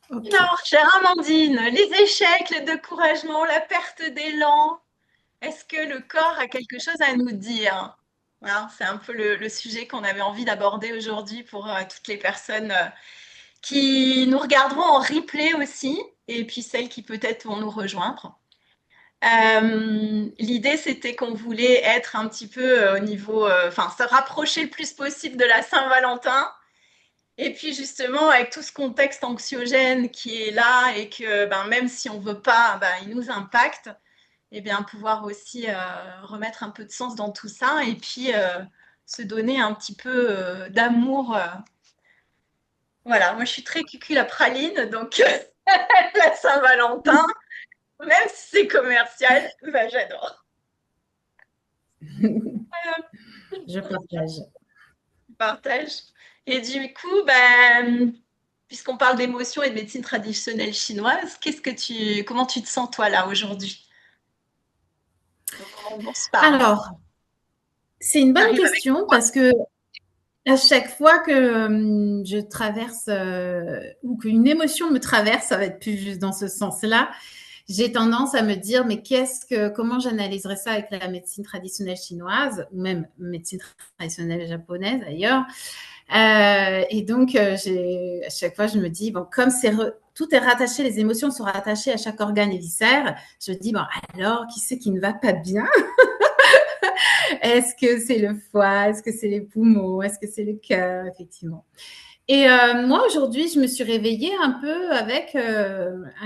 Ok. Alors, chère Amandine, les échecs, le découragement, la perte d'élan, est-ce que le corps a quelque chose à nous dire? Voilà, c'est un peu le sujet qu'on avait envie d'aborder aujourd'hui pour toutes les personnes qui nous regarderont en replay aussi, et puis celles qui peut-être vont nous rejoindre. L'idée, c'était qu'on voulait être un petit peu au niveau, enfin, se rapprocher le plus possible de la Saint-Valentin. Et puis justement, avec tout ce contexte anxiogène qui est là et que ben, même si on veut pas, ben, il nous impacte, et bien pouvoir aussi remettre un peu de sens dans tout ça et puis se donner un petit peu d'amour. Voilà, moi je suis très cucul la praline, donc la Saint-Valentin, même si c'est commercial, ben, j'adore. Je partage. Je partage. Et du coup, ben, puisqu'on parle d'émotions et de médecine traditionnelle chinoise, comment tu te sens toi là aujourd'hui? Au moment où on se parle. Alors, c'est une bonne T'arrives avec question quoi? parce que à chaque fois que je traverse ou qu'une émotion me traverse, ça va être plus juste dans ce sens-là, j'ai tendance à me dire mais comment j'analyserais ça avec la médecine traditionnelle chinoise ou même médecine traditionnelle japonaise d'ailleurs. Et donc à chaque fois je me dis bon comme tout est rattaché, les émotions sont rattachées à chaque organe et viscère. Je me dis bon alors qui c'est qui ne va pas bien? Est-ce que c'est le foie? Est-ce que c'est les poumons? Est-ce que c'est le cœur? Effectivement. Et moi, aujourd'hui, je me suis réveillée un peu avec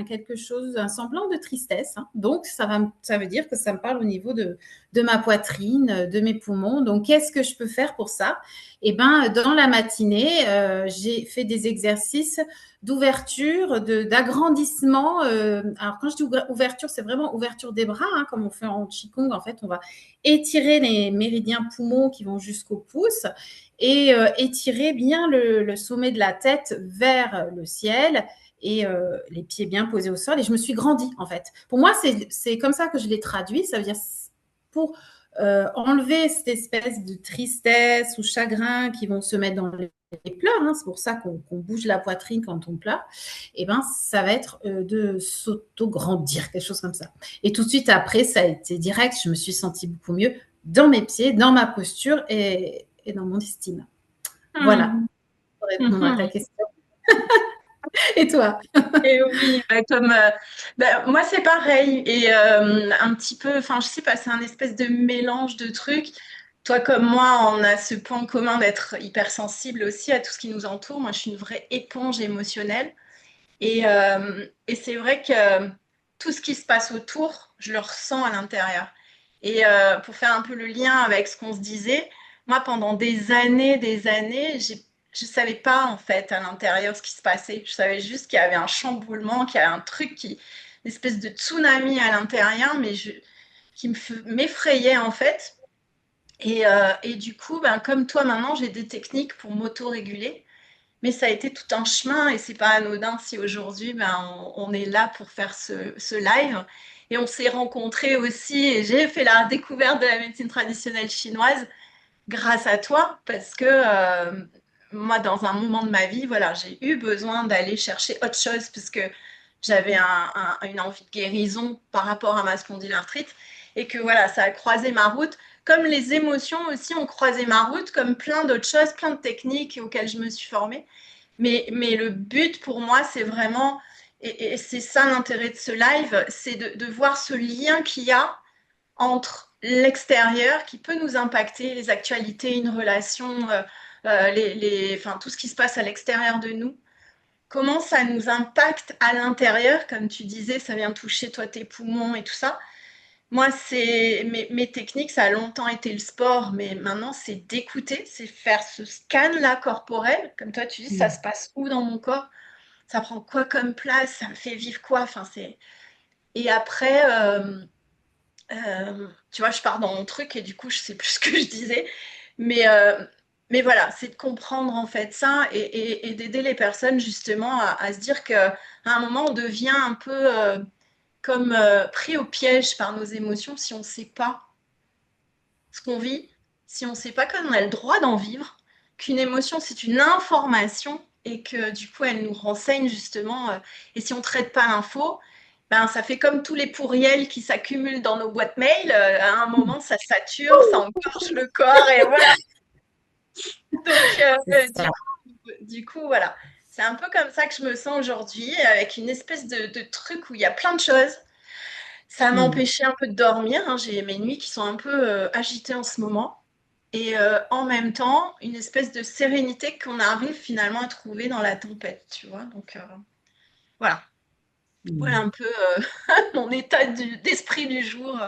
quelque chose, un semblant de tristesse. Hein. Donc, ça veut dire que ça me parle au niveau de ma poitrine, de mes poumons. Donc, qu'est-ce que je peux faire pour ça? Eh bien, dans la matinée, j'ai fait des exercices d'ouverture, d'agrandissement. Alors, quand je dis ouverture, c'est vraiment ouverture des bras, hein, comme on fait en Qigong. En fait, on va étirer les méridiens poumons qui vont jusqu'au pouce et étirer bien le sommet de la tête vers le ciel et les pieds bien posés au sol. Et je me suis grandie, en fait. Pour moi, c'est comme ça que je l'ai traduit. Ça veut dire pour enlever cette espèce de tristesse ou chagrin qui vont se mettre dans les pleurs, hein, c'est pour ça qu'on bouge la poitrine quand on pleure, et ben ça va être de s'auto-grandir, quelque chose comme ça. Et tout de suite après, ça a été direct, je me suis sentie beaucoup mieux dans mes pieds, dans ma posture et dans mon estime. Voilà, Hmm. pour répondre à ta Mhm. question. Et toi? Et oui, bah, bah, moi c'est pareil et un petit peu, enfin je sais pas, c'est un espèce de mélange de trucs. Toi comme moi, on a ce point commun d'être hypersensible aussi à tout ce qui nous entoure. Moi, je suis une vraie éponge émotionnelle et c'est vrai que tout ce qui se passe autour, je le ressens à l'intérieur. Et pour faire un peu le lien avec ce qu'on se disait, moi pendant des années, je savais pas en fait à l'intérieur ce qui se passait. Je savais juste qu'il y avait un chamboulement, qu'il y avait un truc une espèce de tsunami à l'intérieur, qui m'effrayait en fait. Et du coup, ben, comme toi maintenant, j'ai des techniques pour m'auto-réguler. Mais ça a été tout un chemin et c'est pas anodin si aujourd'hui ben, on est là pour faire ce live. Et on s'est rencontrés aussi et j'ai fait la découverte de la médecine traditionnelle chinoise grâce à toi parce que moi, dans un moment de ma vie, voilà, j'ai eu besoin d'aller chercher autre chose parce que j'avais une envie de guérison par rapport à ma spondylarthrite et que voilà, ça a croisé ma route. Comme les émotions aussi ont croisé ma route, comme plein d'autres choses, plein de techniques auxquelles je me suis formée. Mais le but pour moi, c'est vraiment, et c'est ça l'intérêt de ce live, c'est de voir ce lien qu'il y a entre l'extérieur qui peut nous impacter, les actualités, une relation, enfin, tout ce qui se passe à l'extérieur de nous, comment ça nous impacte à l'intérieur, comme tu disais, ça vient toucher toi tes poumons et tout ça. Moi, mes techniques, ça a longtemps été le sport, mais maintenant, c'est d'écouter, c'est faire ce scan-là corporel. Comme toi, tu dis, ça se passe où dans mon corps? Ça prend quoi comme place? Ça me fait vivre quoi? Enfin, c'est... Et après, tu vois, je pars dans mon truc et du coup, je sais plus ce que je disais. Mais, euh, mais voilà, c'est de comprendre en fait ça et d'aider les personnes justement à se dire qu'à un moment, on devient un peu comme pris au piège par nos émotions si on ne sait pas ce qu'on vit, si on ne sait pas qu'on a le droit d'en vivre, qu'une émotion, c'est une information et que du coup, elle nous renseigne justement. Et si on ne traite pas l'info, ben, ça fait comme tous les pourriels qui s'accumulent dans nos boîtes mail. À un moment, ça sature, ça engorge le corps et voilà. Donc, C'est ça. du coup, voilà. C'est un peu comme ça que je me sens aujourd'hui, avec une espèce de truc où il y a plein de choses. Ça m'a Mm. empêché un peu de dormir, hein. J'ai mes nuits qui sont un peu agitées en ce moment. Et en même temps, une espèce de sérénité qu'on arrive finalement à trouver dans la tempête, tu vois. Donc, voilà. Voilà Mm. un peu mon état d'esprit du jour.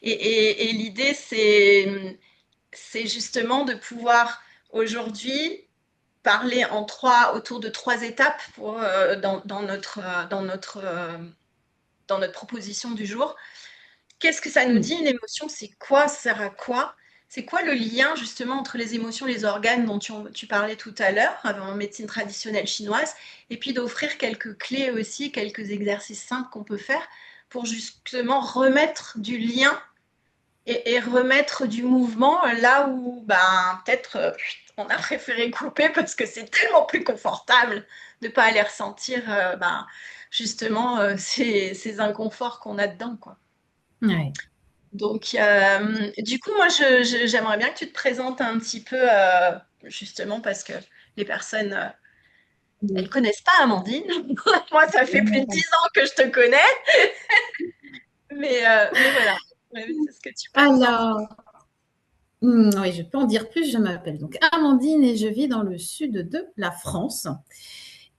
Et l'idée, c'est justement de pouvoir aujourd'hui parler autour de trois étapes dans notre proposition du jour. Qu'est-ce que ça nous Mm. dit, une émotion? C'est quoi? Ça sert à quoi? C'est quoi le lien justement entre les émotions et les organes dont tu parlais tout à l'heure, en médecine traditionnelle chinoise, et puis d'offrir quelques clés aussi, quelques exercices simples qu'on peut faire pour justement remettre du lien et remettre du mouvement là où ben, peut-être on a préféré couper parce que c'est tellement plus confortable de ne pas aller ressentir ben, justement ces inconforts qu'on a dedans, quoi. Ouais. Donc, du coup, moi, j'aimerais bien que tu te présentes un petit peu, justement, parce que les personnes, elles connaissent pas Amandine. Moi, ça fait plus de 10 ans que je te connais, mais voilà. Ouais, c'est ce que tu peux nous en dire. Alors, oui, je peux en dire plus. Je m'appelle donc Amandine et je vis dans le sud de la France.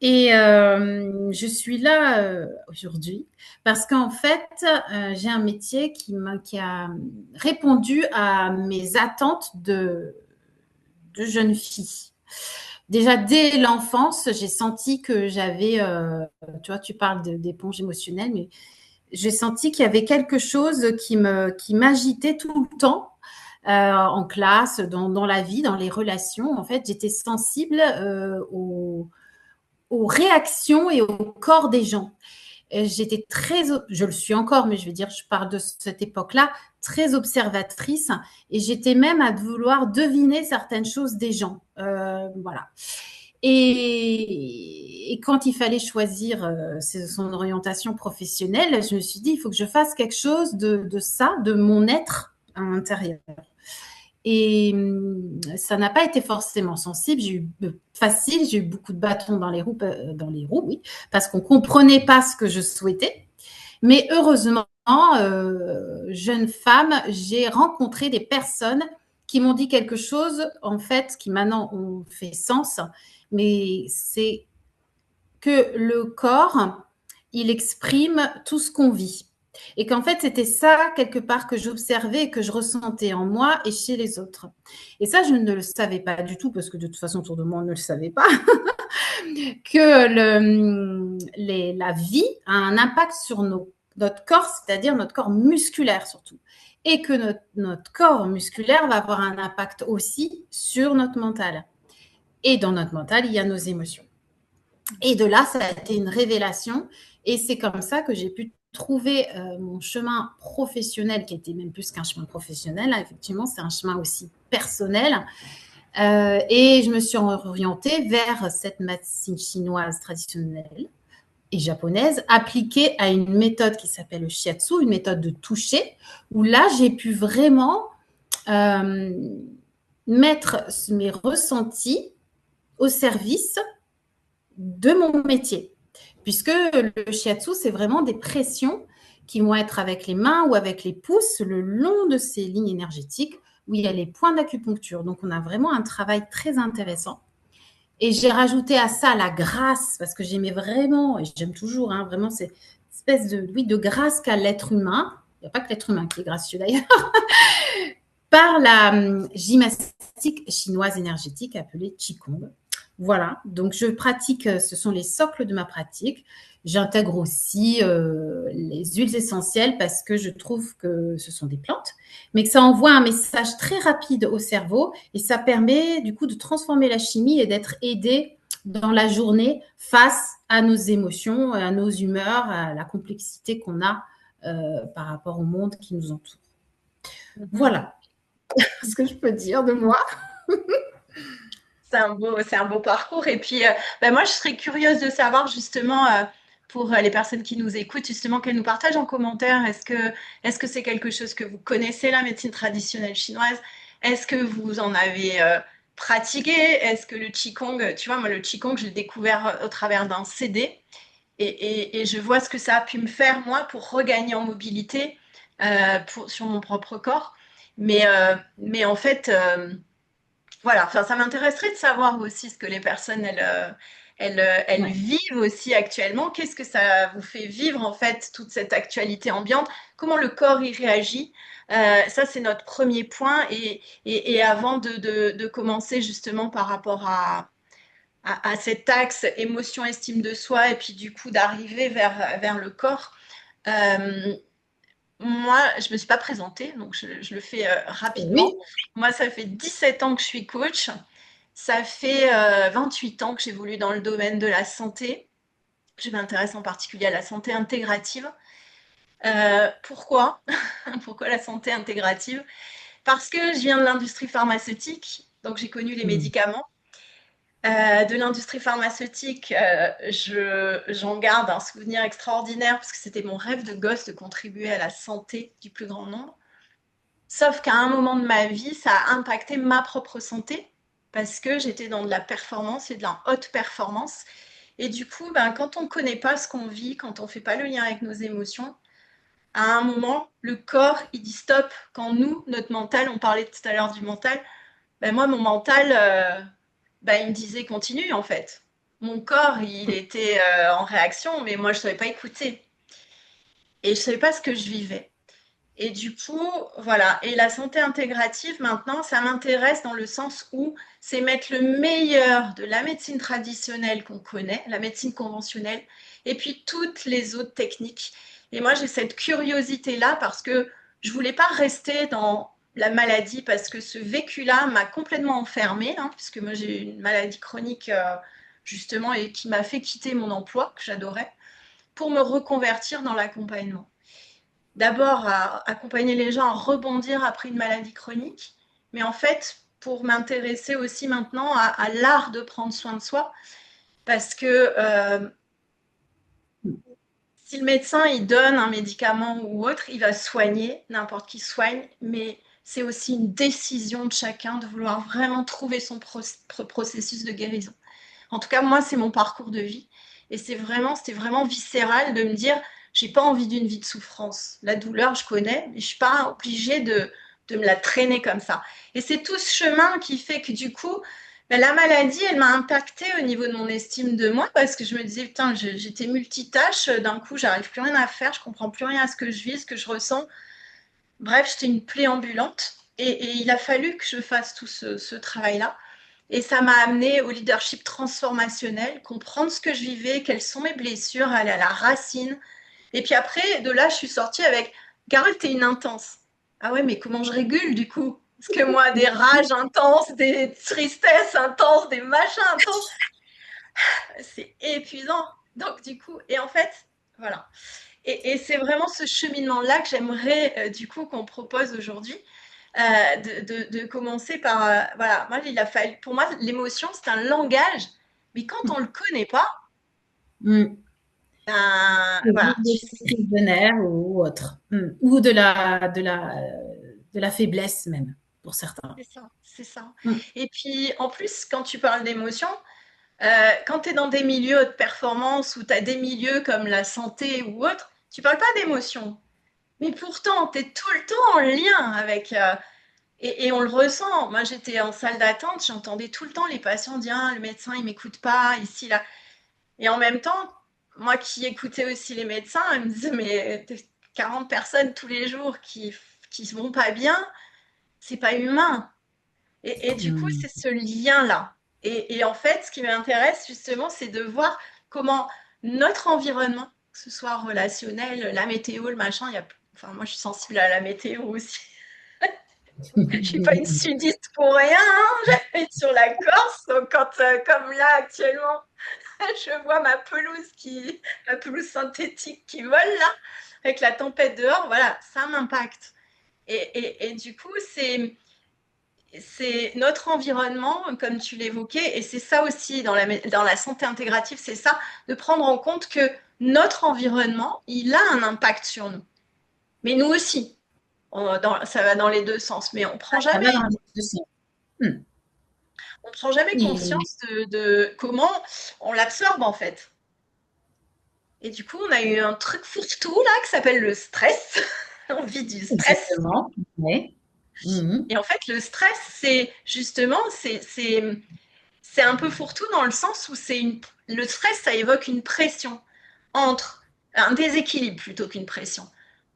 Et je suis là aujourd'hui parce qu'en fait, j'ai un métier qui a répondu à mes attentes de jeune fille. Déjà, dès l'enfance, j'ai senti que j'avais, tu vois, tu parles d'éponge émotionnelle, mais j'ai senti qu'il y avait quelque chose qui m'agitait tout le temps en classe, dans la vie, dans les relations. En fait, j'étais sensible aux réactions et au corps des gens. J'étais je le suis encore, mais je veux dire, je parle de cette époque-là, très observatrice et j'étais même à vouloir deviner certaines choses des gens. Voilà. Et quand il fallait choisir son orientation professionnelle, je me suis dit, il faut que je fasse quelque chose de ça, de mon être à l'intérieur. Et ça n'a pas été forcément sensible. Facile, j'ai eu beaucoup de bâtons dans les roues, oui, parce qu'on comprenait pas ce que je souhaitais. Mais heureusement, jeune femme, j'ai rencontré des personnes qui m'ont dit quelque chose, en fait, qui maintenant ont fait sens. Mais c'est que le corps, il exprime tout ce qu'on vit. Et qu'en fait, c'était ça, quelque part, que j'observais et que je ressentais en moi et chez les autres. Et ça, je ne le savais pas du tout, parce que de toute façon, autour de moi, on ne le savait pas, que la vie a un impact sur notre corps, c'est-à-dire notre corps musculaire surtout. Et que notre corps musculaire va avoir un impact aussi sur notre mental. Et dans notre mental, il y a nos émotions. Et de là, ça a été une révélation. Et c'est comme ça que j'ai pu trouver mon chemin professionnel, qui était même plus qu'un chemin professionnel. Là, effectivement, c'est un chemin aussi personnel. Et je me suis orientée vers cette médecine chinoise traditionnelle et japonaise, appliquée à une méthode qui s'appelle le shiatsu, une méthode de toucher, où là, j'ai pu vraiment euh, mettre mes ressentis au service de mon métier. Puisque le shiatsu, c'est vraiment des pressions qui vont être avec les mains ou avec les pouces le long de ces lignes énergétiques où il y a les points d'acupuncture. Donc, on a vraiment un travail très intéressant. Et j'ai rajouté à ça la grâce, parce que j'aimais vraiment, et j'aime toujours, hein, vraiment cette espèce de grâce qu'a l'être humain. Il n'y a pas que l'être humain qui est gracieux d'ailleurs, par la gymnastique chinoise énergétique appelée Qigong. Voilà, donc je pratique, ce sont les socles de ma pratique. J'intègre aussi les huiles essentielles parce que je trouve que ce sont des plantes, mais que ça envoie un message très rapide au cerveau et ça permet du coup de transformer la chimie et d'être aidé dans la journée face à nos émotions, à nos humeurs, à la complexité qu'on a par rapport au monde qui nous entoure. Mhm. Voilà ce que je peux dire de moi. C'est un beau parcours. Et puis, moi, je serais curieuse de savoir justement, pour les personnes qui nous écoutent, justement, qu'elles nous partagent en commentaire. Est-ce que c'est quelque chose que vous connaissez, la médecine traditionnelle chinoise? Est-ce que vous en avez pratiqué? Est-ce que le Qigong, tu vois, moi, le Qigong, je l'ai découvert au travers d'un CD. Et je vois ce que ça a pu me faire, moi, pour regagner en mobilité sur mon propre corps. Mais en fait, voilà, enfin, ça m'intéresserait de savoir aussi ce que les personnes, elles Ouais. vivent aussi actuellement. Qu'est-ce que ça vous fait vivre, en fait, toute cette actualité ambiante? Comment le corps y réagit? Ça, c'est notre premier point. Et avant de commencer justement par rapport à cet axe émotion, estime de soi, et puis du coup d'arriver vers le corps, euh, moi, je ne me suis pas présentée, donc je le fais rapidement. Oui. Moi, ça fait 17 ans que je suis coach. Ça fait 28 ans que j'évolue dans le domaine de la santé. Je m'intéresse en particulier à la santé intégrative. Pourquoi? Pourquoi la santé intégrative? Parce que je viens de l'industrie pharmaceutique, donc j'ai connu les Mm. médicaments. De l'industrie pharmaceutique, j'en garde un souvenir extraordinaire parce que c'était mon rêve de gosse de contribuer à la santé du plus grand nombre. Sauf qu'à un moment de ma vie, ça a impacté ma propre santé parce que j'étais dans de la performance et de la haute performance. Et du coup, ben, quand on ne connaît pas ce qu'on vit, quand on ne fait pas le lien avec nos émotions, à un moment, le corps, il dit stop. Quand nous, notre mental, on parlait tout à l'heure du mental, ben moi, mon mental, ben, il me disait continue en fait. Mon corps, il était en réaction, mais moi, je ne savais pas écouter. Et je ne savais pas ce que je vivais. Et du coup, voilà. Et la santé intégrative, maintenant, ça m'intéresse dans le sens où c'est mettre le meilleur de la médecine traditionnelle qu'on connaît, la médecine conventionnelle, et puis toutes les autres techniques. Et moi, j'ai cette curiosité-là parce que je voulais pas rester dans la maladie parce que ce vécu-là m'a complètement enfermée, hein, puisque moi, j'ai une maladie chronique, justement, et qui m'a fait quitter mon emploi, que j'adorais, pour me reconvertir dans l'accompagnement. D'abord à accompagner les gens à rebondir après une maladie chronique, mais en fait pour m'intéresser aussi maintenant à l'art de prendre soin de soi, parce que si le médecin il donne un médicament ou autre, il va soigner, n'importe qui soigne, mais c'est aussi une décision de chacun de vouloir vraiment trouver son processus de guérison. En tout cas, moi, c'est mon parcours de vie. Et c'était vraiment viscéral de me dire, j'ai pas envie d'une vie de souffrance. La douleur, je connais, mais je suis pas obligée de me la traîner comme ça. Et c'est tout ce chemin qui fait que du coup, ben, la maladie, elle m'a impactée au niveau de mon estime de moi parce que je me disais, putain, j'étais multitâche, d'un coup, j'arrive plus rien à faire, je comprends plus rien à ce que je vis, ce que je ressens. Bref, j'étais une plaie ambulante. Et il a fallu que je fasse tout ce travail-là. Et ça m'a amené au leadership transformationnel, comprendre ce que je vivais, quelles sont mes blessures, aller à la racine. Et puis après, de là, je suis sortie avec Carole, t'es une intense. Ah ouais, mais comment je régule du coup? Parce que moi, des rages intenses, des tristesses intenses, des machins intenses, c'est épuisant. Donc du coup, et en fait, voilà. Et c'est vraiment ce cheminement-là que j'aimerais du coup qu'on propose aujourd'hui. De commencer par voilà, moi il a fallu pour moi l'émotion c'est un langage, mais quand on le connaît pas, Mm. ben voilà, Des crises de nerfs ou autre. Mm. Ou de la faiblesse même, pour certains. c'est ça, c'est ça. Mm. Et puis en plus quand tu parles d'émotion, quand tu es dans des milieux de performance ou tu as des milieux comme la santé ou autre, tu parles pas d'émotion. Mais pourtant, tu es tout le temps en lien avec et on le ressent. Moi, j'étais en salle d'attente, j'entendais tout le temps les patients dire ah, le médecin, il m'écoute pas, ici, là. Et en même temps, moi qui écoutais aussi les médecins, ils me disaient, mais 40 personnes tous les jours qui se vont pas bien, c'est pas humain. Et du coup, Mm. c'est ce lien-là. Et en fait, ce qui m'intéresse justement, c'est de voir comment notre environnement, que ce soit relationnel, la météo, le machin, enfin, moi je suis sensible à la météo aussi. Je suis pas une sudiste pour rien, hein. J'habite sur la Corse, donc comme là actuellement, je vois ma pelouse synthétique qui vole là, avec la tempête dehors, voilà, ça m'impacte. Et du coup, c'est notre environnement, comme tu l'évoquais, et c'est ça aussi dans la santé intégrative, c'est ça, de prendre en compte que notre environnement, il a un impact sur nous. Mais nous aussi, ça va dans les deux sens, mais Ça va dans les deux sens. Hmm. on prend jamais Et conscience de comment on l'absorbe en fait. Et du coup, on a eu un truc fourre-tout là qui s'appelle le stress. On vit du stress. exactement. Ouais. Mhm. Et en fait, le stress, c'est justement, c'est un peu fourre-tout dans le sens où le stress, ça évoque une pression entre un déséquilibre plutôt qu'une pression.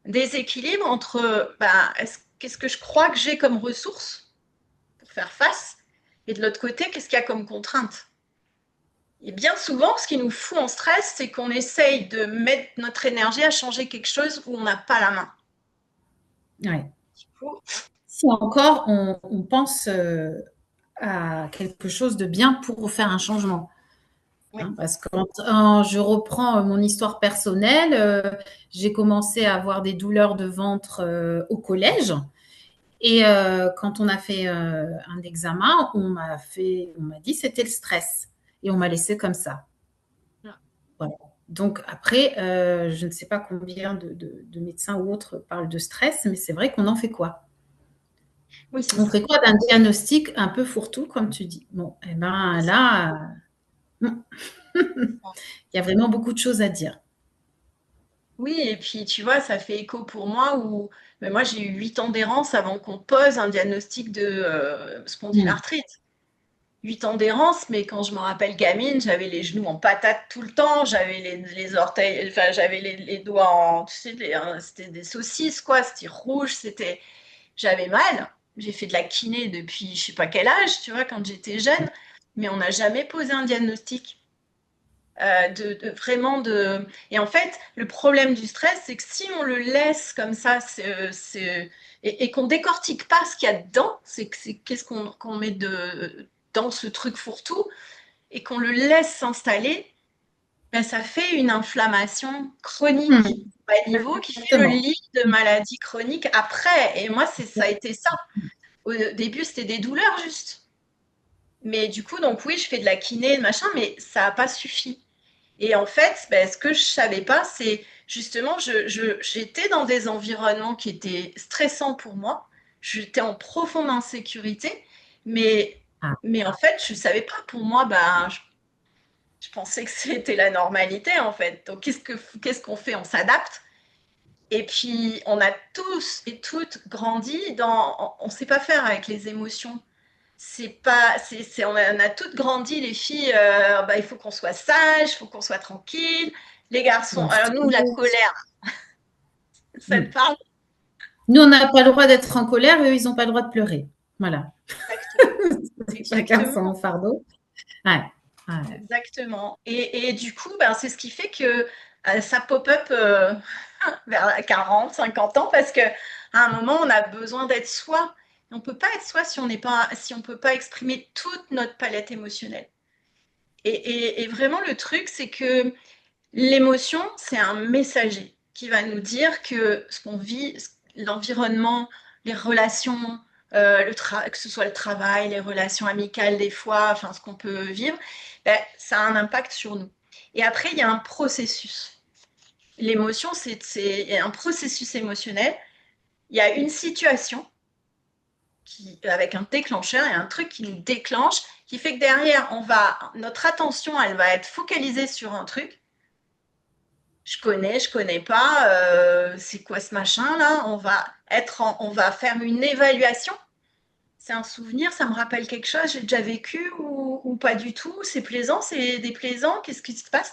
Déséquilibre entre bah, qu'est-ce que je crois que j'ai comme ressources pour faire face et de l'autre côté, qu'est-ce qu'il y a comme contrainte. Et bien souvent, ce qui nous fout en stress, c'est qu'on essaye de mettre notre énergie à changer quelque chose où on n'a pas la main. Ouais. Du coup, Si encore on pense à quelque chose de bien pour faire un changement. oui, Hein, parce que quand je reprends mon histoire personnelle, j'ai commencé à avoir des douleurs de ventre au collège. Et quand on a fait un examen, on m'a dit c'était le stress. Et on m'a laissé comme ça. Voilà. Donc après, je ne sais pas combien de médecins ou autres parlent de stress, mais c'est vrai qu'on en fait quoi? oui, c'est On ça. fait quoi d'un diagnostic un peu fourre-tout, comme tu dis? Bon, eh ben C'est ça. là, il y a vraiment beaucoup de choses à dire. Oui, et puis tu vois, ça fait écho pour moi où mais moi j'ai eu 8 ans d'errance avant qu'on pose un diagnostic de Mm. spondylarthrite. 8 ans d'errance, mais quand je me rappelle gamine, j'avais les genoux en patate tout le temps, j'avais les orteils, enfin j'avais les doigts en, tu sais, c'était des saucisses quoi, c'était rouge, j'avais mal. J'ai fait de la kiné depuis je sais pas quel âge, tu vois, quand j'étais jeune, mais on n'a jamais posé un diagnostic. Vraiment de. Et en fait, le problème du stress, c'est que si on le laisse comme ça, et qu'on décortique pas ce qu'il y a dedans, qu'est-ce qu'on met dans ce truc fourre-tout, et qu'on le laisse s'installer, ben, ça fait une inflammation chronique Mm. à bas niveau qui fait le Exactement. lit de maladies chroniques après. Et moi, ça a été ça. Au début, c'était des douleurs juste. Mais du coup, donc oui, je fais de la kiné, machin, mais ça n'a pas suffi. Et en fait, ben, ce que je savais pas, c'est justement, j'étais dans des environnements qui étaient stressants pour moi. J'étais en profonde insécurité, mais, Ah, mais en fait, je savais pas. Pour moi, ben, je pensais que c'était la normalité, en fait. Donc, qu'est-ce qu'on fait? On s'adapte. Et puis, on a tous et toutes grandi on ne sait pas faire avec les émotions. C'est pas, on a toutes grandi, les filles, bah, il faut qu'on soit sage, il faut qu'on soit tranquille. Les garçons, bon, alors nous, la colère, ça te mm. parle? Nous, on n'a pas le droit d'être en colère, eux, ils n'ont pas le droit de pleurer. Voilà. Exactement. Chacun Exactement. son fardeau. Ouais. Ouais. Exactement. Et du coup, ben, c'est ce qui fait que ça pop-up vers 40, 50 ans, parce qu'à un moment, on a besoin d'être soi. Et on ne peut pas être soi si on ne peut pas exprimer toute notre palette émotionnelle. Et vraiment, le truc, c'est que l'émotion, c'est un messager qui va nous dire que ce qu'on vit, l'environnement, les relations, que ce soit le travail, les relations amicales des fois, enfin ce qu'on peut vivre, ben, ça a un impact sur nous. Et après, il y a un processus. L'émotion, il y a un processus émotionnel. Il y a une situation avec un déclencheur, il y a un truc qui nous déclenche, qui fait que derrière, notre attention, elle va être focalisée sur un truc. Je connais pas, c'est quoi ce machin là? On va faire une évaluation. C'est un souvenir, ça me rappelle quelque chose, j'ai déjà vécu ou pas du tout. C'est plaisant, c'est déplaisant, qu'est-ce qui se passe?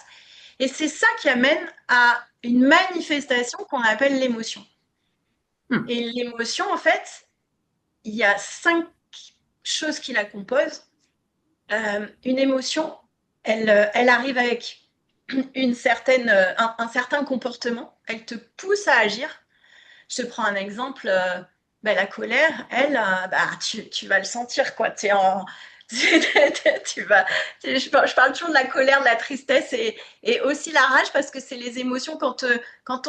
Et c'est ça qui amène à une manifestation qu'on appelle l'émotion. Mm. Et l'émotion, en fait, il y a 5 choses qui la composent. Une émotion, elle arrive avec un certain comportement, elle te pousse à agir. Je te prends un exemple, bah, la colère, elle, bah, tu vas le sentir, quoi. T'es en... tu vas, je parle toujours de la colère, de la tristesse et aussi la rage parce que c'est les émotions quand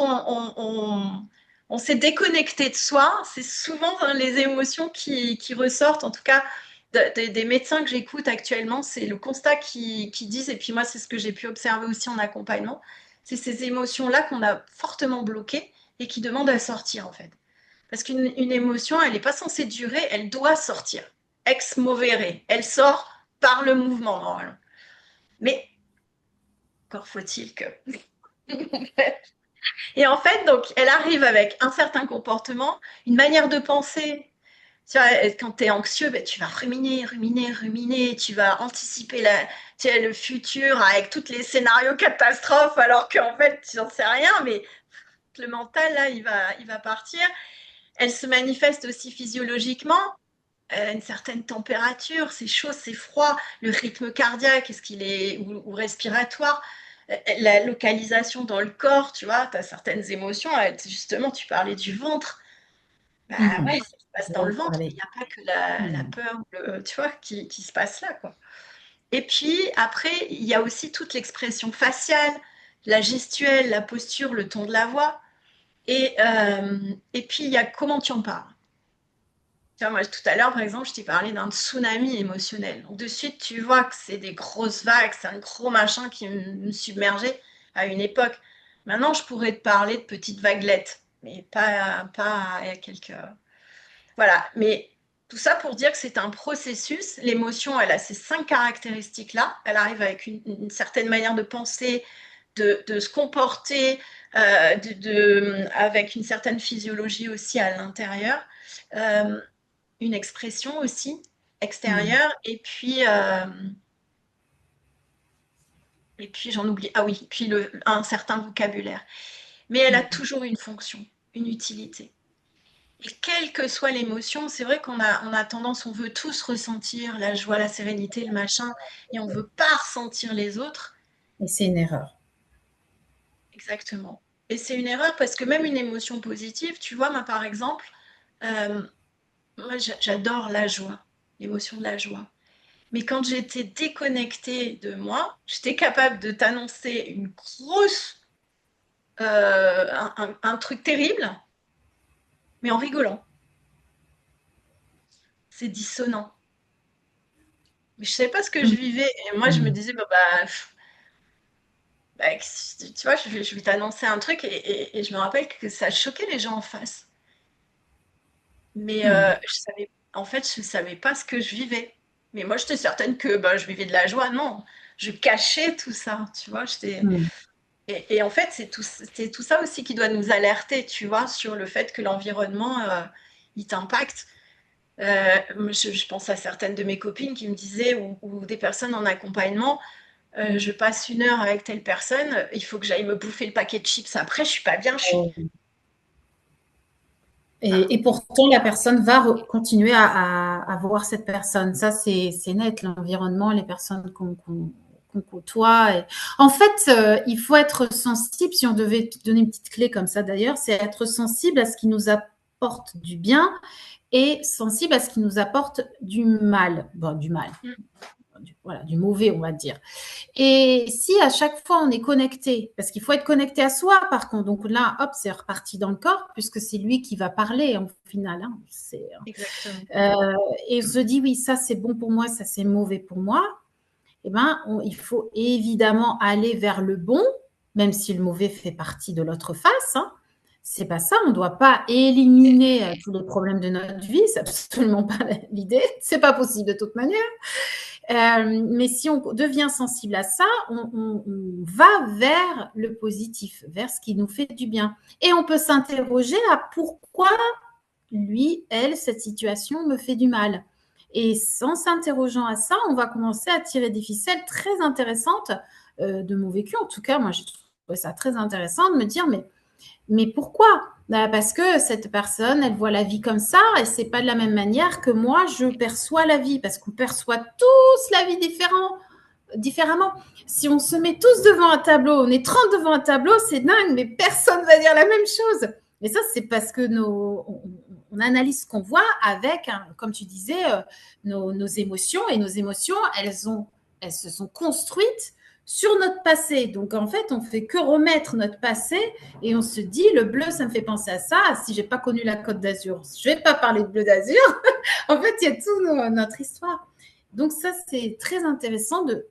on s'est déconnecté de soi. C'est souvent les émotions qui ressortent, en tout cas des médecins que j'écoute actuellement, c'est le constat qui disent, et puis moi c'est ce que j'ai pu observer aussi en accompagnement, c'est ces émotions-là qu'on a fortement bloquées et qui demandent à sortir en fait. Parce qu'une émotion, elle n'est pas censée durer, elle doit sortir. Ex movere, elle sort par le mouvement normalement. Mais encore faut-il que... Et en fait, donc, elle arrive avec un certain comportement, une manière de penser. Tu vois, quand tu es anxieux, ben, tu vas ruminer, ruminer, ruminer, tu vas anticiper tu sais, le futur avec tous les scénarios catastrophes, alors qu'en fait, tu n'en sais rien, mais le mental, là, il va partir. Elle se manifeste aussi physiologiquement. Elle a une certaine température, c'est chaud, c'est froid, le rythme cardiaque, est-ce qu'il est ou respiratoire, la localisation dans le corps, tu vois, tu as certaines émotions, justement, tu parlais du ventre, bah Mhm. ouais, ça se passe Je dans vais le en ventre, parler. il n'y a pas que la Mhm. peur, tu vois, qui se passe là, quoi. Et puis après, il y a aussi toute l'expression faciale, la gestuelle, la posture, le ton de la voix, et puis il y a comment tu en parles. Tu vois, moi, tout à l'heure, par exemple, je t'ai parlé d'un tsunami émotionnel. Donc, de suite, tu vois que c'est des grosses vagues, c'est un gros machin qui me submergeait à une époque. Maintenant, je pourrais te parler de petites vaguelettes, mais pas il y a quelques... Voilà, mais tout ça pour dire que c'est un processus. L'émotion, elle a ces 5 caractéristiques-là. Elle arrive avec une certaine manière de penser, de se comporter, avec une certaine physiologie aussi à l'intérieur. Euh, une expression aussi Mhm. extérieure et puis j'en oublie. Ah oui, puis un certain vocabulaire. Mais elle a Mhm. toujours une fonction, une utilité. Et quelle que soit l'émotion, c'est vrai qu'on a tendance, on veut tous ressentir la joie, la sérénité, le machin, et on veut pas ressentir les autres. Et c'est une erreur. Exactement. Et c'est une erreur parce que même une émotion positive, tu vois, moi par exemple, euh, moi j'adore la joie, l'émotion de la joie. Mais quand j'étais déconnectée de moi, j'étais capable de t'annoncer une grosse, un truc terrible, mais en rigolant. C'est dissonant. Mais je savais pas ce que je vivais. Et moi, je me Mhm. disais, tu vois, je vais t'annoncer un truc et je me rappelle que ça choquait les gens en face. Mais Mhm. en fait, je savais pas ce que je vivais. Mais moi, j'étais certaine que je vivais de la joie. Non, je cachais tout ça, tu vois. Mhm. Et en fait, c'est tout ça aussi qui doit nous alerter, tu vois, sur le fait que l'environnement, il t'impacte. Je pense à certaines de mes copines qui me disaient, ou des personnes en accompagnement, je passe 1 heure avec telle personne, il faut que j'aille me bouffer le paquet de chips après, je suis pas bien, je suis... Enfin, Et pourtant, la personne va continuer à voir cette personne. Ça, c'est net, l'environnement, les personnes qu'on côtoie. En fait, il faut être sensible, si on devait donner une petite clé comme ça d'ailleurs, c'est être sensible à ce qui nous apporte du bien et sensible à ce qui nous apporte du mal. Bon, du mal, mm, voilà, du mauvais, on va dire. Et si à chaque fois on est connecté, parce qu'il faut être connecté à soi par contre, donc là, hop, c'est reparti dans le corps, puisque c'est lui qui va parler au final. Hein, exactement. et on se dit, oui, ça c'est bon pour moi, ça c'est mauvais pour moi. Eh ben, il faut évidemment aller vers le bon, même si le mauvais fait partie de l'autre face. Hein. C'est pas ça, on ne doit pas éliminer tous les problèmes de notre vie, c'est absolument pas l'idée, c'est pas possible de toute manière. Mais si on devient sensible à ça, on va vers le positif, vers ce qui nous fait du bien. Et on peut s'interroger à pourquoi lui, elle, cette situation me fait du mal. Et en s'interrogeant à ça, on va commencer à tirer des ficelles très intéressantes de mon vécu. En tout cas, moi, j'ai trouvé ça très intéressant de me dire, mais pourquoi? Parce que cette personne, elle voit la vie comme ça, et c'est pas de la même manière que moi, je perçois la vie, parce qu'on perçoit tous la vie différemment. Si on se met tous devant un tableau, on est 30 devant un tableau, c'est dingue, mais personne va dire la même chose. Et ça, c'est parce que on analyse ce qu'on voit avec, hein, comme tu disais, nos émotions. Et nos émotions, elles se sont construites sur notre passé. Donc, en fait, on fait que remettre notre passé et on se dit, le bleu, ça me fait penser à ça. Si j'ai pas connu la Côte d'Azur, je vais pas parler de bleu d'Azur. En fait, il y a toute notre histoire. Donc, ça, c'est très intéressant de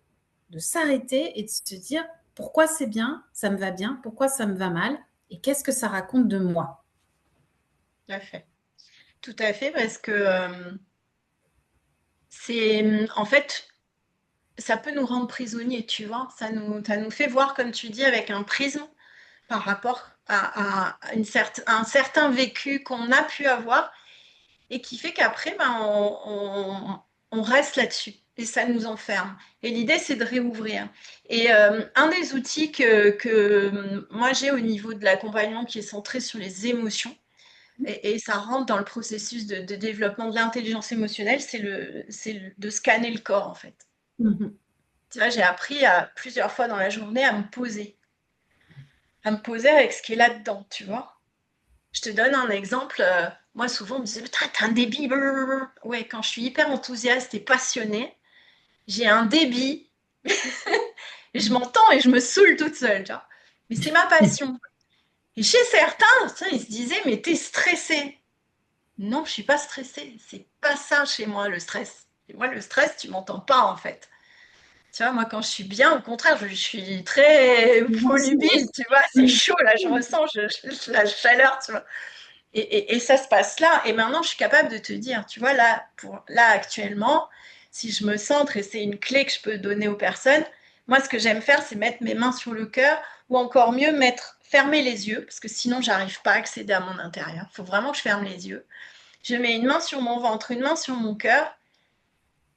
s'arrêter et de se dire, pourquoi c'est bien, ça me va bien, pourquoi ça me va mal et qu'est-ce que ça raconte de moi. Tout à fait. Tout à fait, parce que en fait, ça peut nous rendre prisonniers, tu vois. Ça nous fait voir, comme tu dis, avec un prisme par rapport à un certain vécu qu'on a pu avoir et qui fait qu'après, ben, on reste là-dessus et ça nous enferme. Et l'idée, c'est de réouvrir. Et un des outils que moi j'ai au niveau de l'accompagnement qui est centré sur les émotions, et ça rentre dans le processus de développement de l'intelligence émotionnelle, de scanner le corps en fait. Mhm. Tu vois, j'ai appris plusieurs fois dans la journée à me poser avec ce qui est là-dedans, tu vois. Je te donne un exemple. Moi, souvent, on me disait, putain, t'as un débit. Blablabla. Ouais, quand je suis hyper enthousiaste et passionnée, j'ai un débit. Et je m'entends et je me saoule toute seule, tu vois. Mais c'est ma passion. Et chez certains, ça, ils se disaient, mais t'es stressée. Non, je suis pas stressée. C'est pas ça chez moi, le stress. Et moi, le stress, tu m'entends pas, en fait. Tu vois, moi, quand je suis bien, au contraire, je suis très volubile, tu vois, c'est chaud, là, je ressens la chaleur, tu vois. Et ça se passe là. Et maintenant, je suis capable de te dire, tu vois, là actuellement, si je me centre, et c'est une clé que je peux donner aux personnes, moi, ce que j'aime faire, c'est mettre mes mains sur le cœur, ou encore mieux, fermer les yeux, parce que sinon, j'arrive pas à accéder à mon intérieur. Il faut vraiment que je ferme les yeux. Je mets une main sur mon ventre, une main sur mon cœur.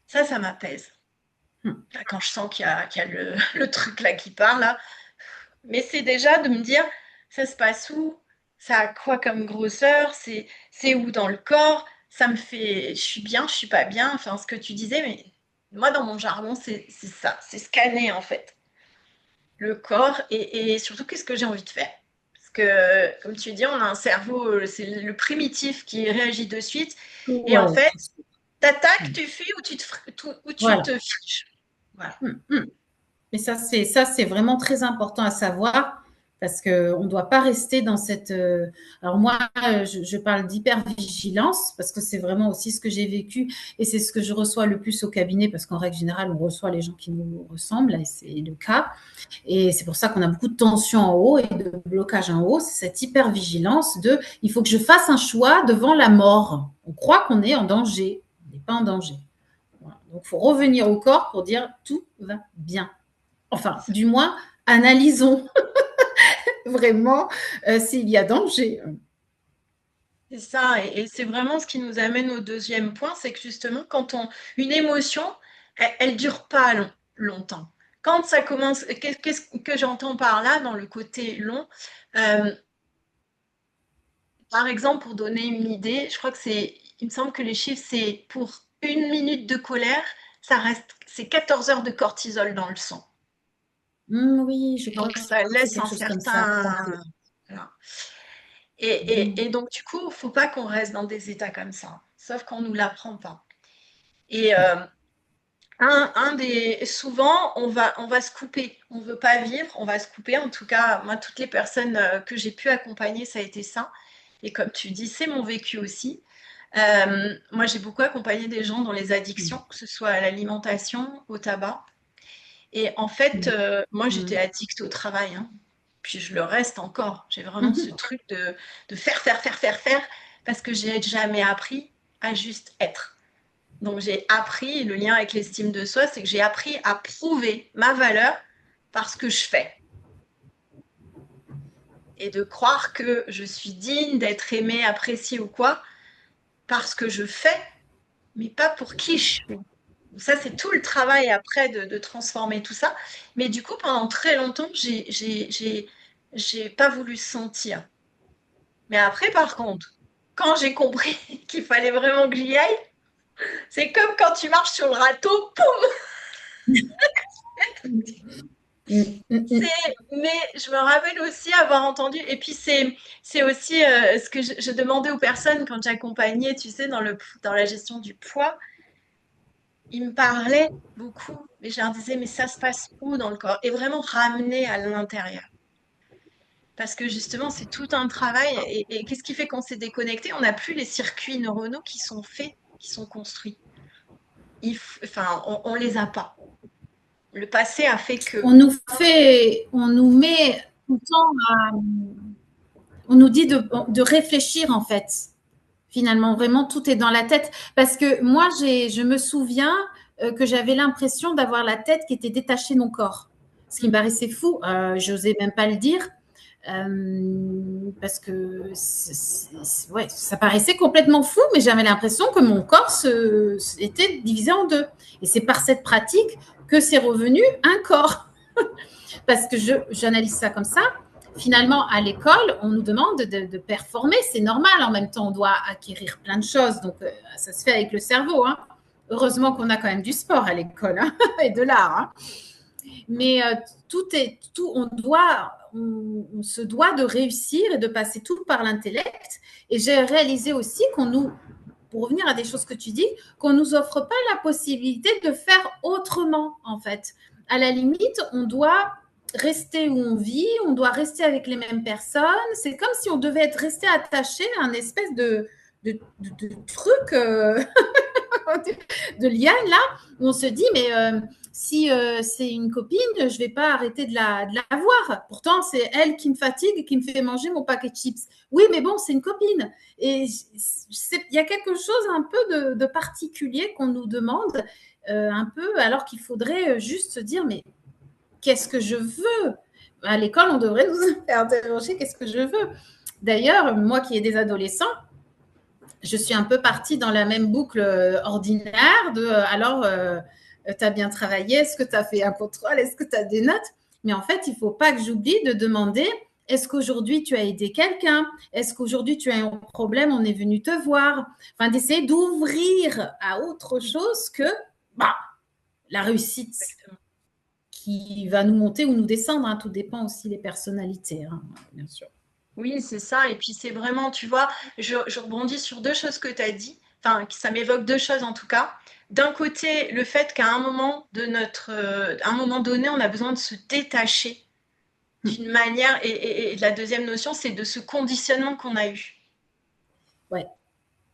Ça m'apaise. Là, quand je sens qu'il y a le truc là qui part, là. Mais c'est déjà de me dire, ça se passe où? Ça a quoi comme grosseur? C'est où dans le corps? Ça me fait, je suis bien, je suis pas bien. Enfin, ce que tu disais, mais moi, dans mon jargon, c'est ça. C'est scanner, en fait, le corps et surtout, qu'est-ce que j'ai envie de faire? Parce que, comme tu dis, on a un cerveau, c'est le primitif qui réagit de suite. Et en Ouais, fait, t'attaques, tu fuis ou tu voilà. te fiches. Voilà. Et ça, c'est vraiment très important à savoir parce qu'on ne doit pas rester dans cette. Alors moi, je parle d'hypervigilance parce que c'est vraiment aussi ce que j'ai vécu et c'est ce que je reçois le plus au cabinet parce qu'en règle générale, on reçoit les gens qui nous ressemblent et c'est le cas. Et c'est pour ça qu'on a beaucoup de tension en haut et de blocage en haut. C'est cette hypervigilance de il faut que je fasse un choix devant la mort. On croit qu'on est en danger. On n'est pas en danger. Voilà. Donc, il faut revenir au corps pour dire tout va bien. Enfin, du moins, analysons vraiment s'il y a danger. C'est ça, et c'est vraiment ce qui nous amène au deuxième point, c'est que justement, une émotion, elle dure pas longtemps. Quand ça commence, qu'est-ce que j'entends par là dans le côté long? Euh, Par exemple, pour donner une idée, je crois il me semble que les chiffres, c'est pour une minute de colère, c'est 14 heures de cortisol dans le sang. Oui, je crois Donc que ça c'est laisse quelque un chose comme ça. certain. Voilà. Et donc, du coup, faut pas qu'on reste dans des états comme ça, sauf qu'on nous l'apprend pas. Et souvent, on va se couper. On veut pas vivre, on va se couper. En tout cas, moi, toutes les personnes que j'ai pu accompagner, ça a été ça. Et comme tu dis, c'est mon vécu aussi. Moi, j'ai beaucoup accompagné des gens dans les addictions, que ce soit à l'alimentation, au tabac. Et en fait, moi, j'étais addict au travail, hein. Puis je le reste encore. J'ai vraiment ce truc de faire, faire, faire, faire, faire, parce que j'ai jamais appris à juste être. Donc j'ai appris, le lien avec l'estime de soi, c'est que j'ai appris à prouver ma valeur par ce que je fais. Et de croire que je suis digne d'être aimée, appréciée ou quoi, parce que je fais, mais pas pour qui je suis. Ça, c'est tout le travail après de transformer tout ça. Mais du coup, pendant très longtemps, j'ai pas voulu sentir. Mais après, par contre, quand j'ai compris qu'il fallait vraiment que j'y aille, c'est comme quand tu marches sur le râteau, poum. Mais je me rappelle aussi avoir entendu, et puis c'est aussi ce que je demandais aux personnes quand j'accompagnais, tu sais, dans la gestion du poids. ils me parlaient beaucoup, mais je leur disais, mais ça se passe où dans le corps? Et vraiment ramener à l'intérieur. Parce que justement, c'est tout un travail. Et qu'est-ce qui fait qu'on s'est déconnecté? On n'a plus les circuits neuronaux qui sont faits, qui sont construits. Enfin, on les a pas. Le passé a fait que. On nous met tout le temps, on nous dit de réfléchir en fait. Finalement, vraiment, tout est dans la tête. Parce que moi, je me souviens que j'avais l'impression d'avoir la tête qui était détachée de mon corps. Ce qui me paraissait fou. J'osais même pas le dire. Parce que ouais, ça paraissait complètement fou, mais j'avais l'impression que mon corps était divisé en deux. Et c'est par cette pratique que c'est revenu un corps. Parce que j'analyse ça comme ça. Finalement, à l'école, on nous demande de performer, c'est normal. En même temps, on doit acquérir plein de choses. Donc, ça se fait avec le cerveau. Hein. Heureusement qu'on a quand même du sport à l'école hein, et de l'art. Hein. Mais on se doit de réussir et de passer tout par l'intellect. Et j'ai réalisé aussi pour revenir à des choses que tu dis, qu'on ne nous offre pas la possibilité de faire autrement, en fait. À la limite, on doit rester où on vit, on doit rester avec les mêmes personnes. C'est comme si on devait être resté attaché à un espèce de truc, de liane, là, où on se dit, mais si c'est une copine, je ne vais pas arrêter de la voir. Pourtant, c'est elle qui me fatigue et qui me fait manger mon paquet de chips. Oui, mais bon, c'est une copine. Et il y a quelque chose un peu de particulier qu'on nous demande, un peu, alors qu'il faudrait juste se dire, mais qu'est-ce que je veux? À l'école, on devrait nous faire interroger qu'est-ce que je veux. D'ailleurs, moi qui ai des adolescents, je suis un peu partie dans la même boucle ordinaire de alors, tu as bien travaillé, est-ce que tu as fait un contrôle, est-ce que tu as des notes? Mais en fait, il ne faut pas que j'oublie de demander est-ce qu'aujourd'hui tu as aidé quelqu'un? Est-ce qu'aujourd'hui tu as un problème, on est venu te voir? Enfin, d'essayer d'ouvrir à autre chose que bah, la réussite qui va nous monter ou nous descendre. Hein. Tout dépend aussi des personnalités, hein, bien sûr. Oui, c'est ça. Et puis c'est vraiment, tu vois, je rebondis sur deux choses que tu as dit. Enfin, ça m'évoque deux choses en tout cas. D'un côté, le fait qu'à un moment à un moment donné, on a besoin de se détacher d'une manière. Et la deuxième notion, c'est de ce conditionnement qu'on a eu. Ouais.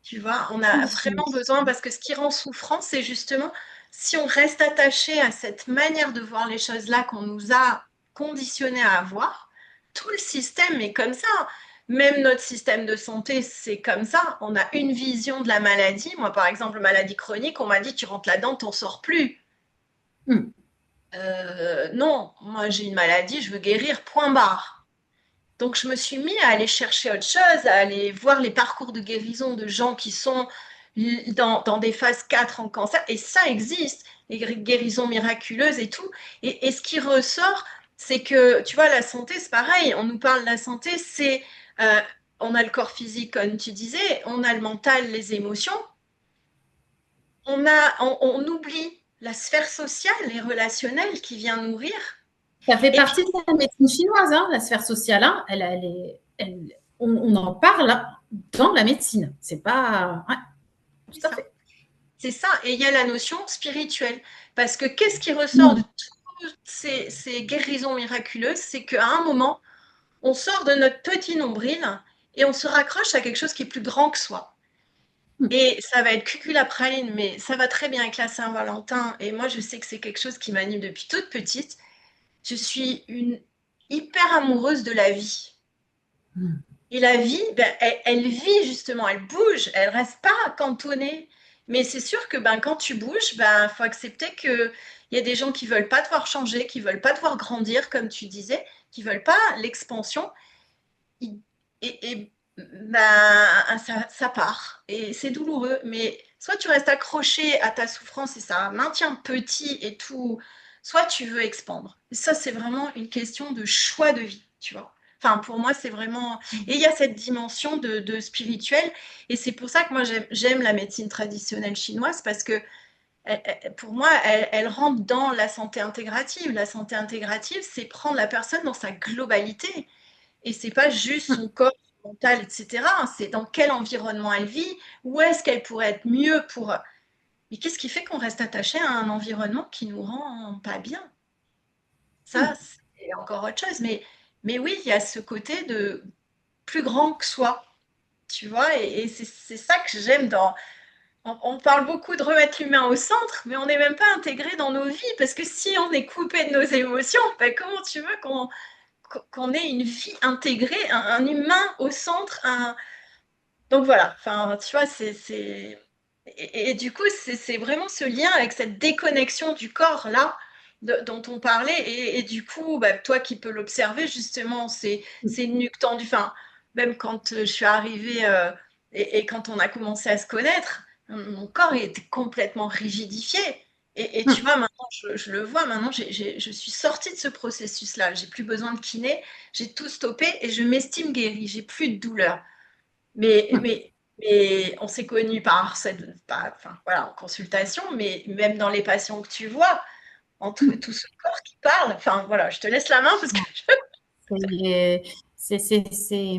Tu vois, on a vraiment besoin parce que ce qui rend souffrant, c'est justement si on reste attaché à cette manière de voir les choses-là qu'on nous a conditionné à avoir, tout le système est comme ça. Même notre système de santé, c'est comme ça. On a une vision de la maladie. Moi, par exemple, maladie chronique, on m'a dit tu rentres là-dedans, tu n'en sors plus. Mm. Non, moi j'ai une maladie, je veux guérir, point barre. Donc je me suis mis à aller chercher autre chose, à aller voir les parcours de guérison de gens qui sont dans des phases 4 en cancer. Et ça existe, les guérisons miraculeuses et tout. Et ce qui ressort, c'est que, tu vois, la santé, c'est pareil. On nous parle de la santé, euh, on a le corps physique, comme tu disais, on a le mental, les émotions. On oublie la sphère sociale et relationnelle qui vient nourrir. Ça fait Et puis, partie de la médecine chinoise, hein, la sphère sociale. Hein, on en parle dans la médecine. C'est pas. Ouais, c'est tout à ça. fait. C'est ça, et il y a la notion spirituelle. Parce que qu'est-ce qui ressort de Mm. toutes ces guérisons miraculeuses? C'est qu'à un moment, on sort de notre petit nombril et on se raccroche à quelque chose qui est plus grand que soi. Mm. Et ça va être cuculapraline, mais ça va très bien avec la Saint-Valentin. Et moi, je sais que c'est quelque chose qui m'anime depuis toute petite. Je suis une hyper amoureuse de la vie. Mm. Et la vie, ben, elle vit justement, elle bouge, elle reste pas cantonnée. Mais c'est sûr que ben, quand tu bouges, ben, faut accepter qu'il y a des gens qui veulent pas te voir changer, qui veulent pas te voir grandir, comme tu disais, qui veulent pas l'expansion. Et ben, ça part. Et c'est douloureux. Mais soit tu restes accroché à ta souffrance et ça maintient petit et tout, soit tu veux expandre. Et ça, c'est vraiment une question de choix de vie, tu vois. Enfin, pour moi, c'est vraiment. Et il y a cette dimension de spirituel. Et c'est pour ça que moi, j'aime la médecine traditionnelle chinoise parce que pour moi, elle rentre dans la santé intégrative. La santé intégrative, c'est prendre la personne dans sa globalité. Et c'est pas juste son corps, son mental, etc. C'est dans quel environnement elle vit, où est-ce qu'elle pourrait être mieux pour. mais qu'est-ce qui fait qu'on reste attaché à un environnement qui nous rend pas bien? Ça, Hmm. c'est encore autre chose. Mais oui, il y a ce côté de plus grand que soi, tu vois, et c'est ça que j'aime dans. On parle beaucoup de remettre l'humain au centre, mais on n'est même pas intégré dans nos vies, parce que si on est coupé de nos émotions, ben comment tu veux qu'on ait une vie intégrée, un humain au centre, donc voilà, enfin, tu vois, et du coup, c'est vraiment ce lien avec cette déconnexion du corps là dont on parlait, et du coup, bah, toi qui peux l'observer justement, c'est une nuque tendue. Enfin, même quand je suis arrivée et quand on a commencé à se connaître, mon corps il était complètement rigidifié. Et tu Hmm. vois, maintenant, je le vois, maintenant, je suis sortie de ce processus-là. J'ai plus besoin de kiné, j'ai tout stoppé et je m'estime guérie. J'ai plus de douleur. Mais, Hmm. mais, mais on s'est connus enfin, voilà, en consultation, mais même dans les patients que tu vois, entre Hmm. tout ce corps qui parle, enfin voilà, je te laisse la main parce que C'est c'est- c'est- c'est-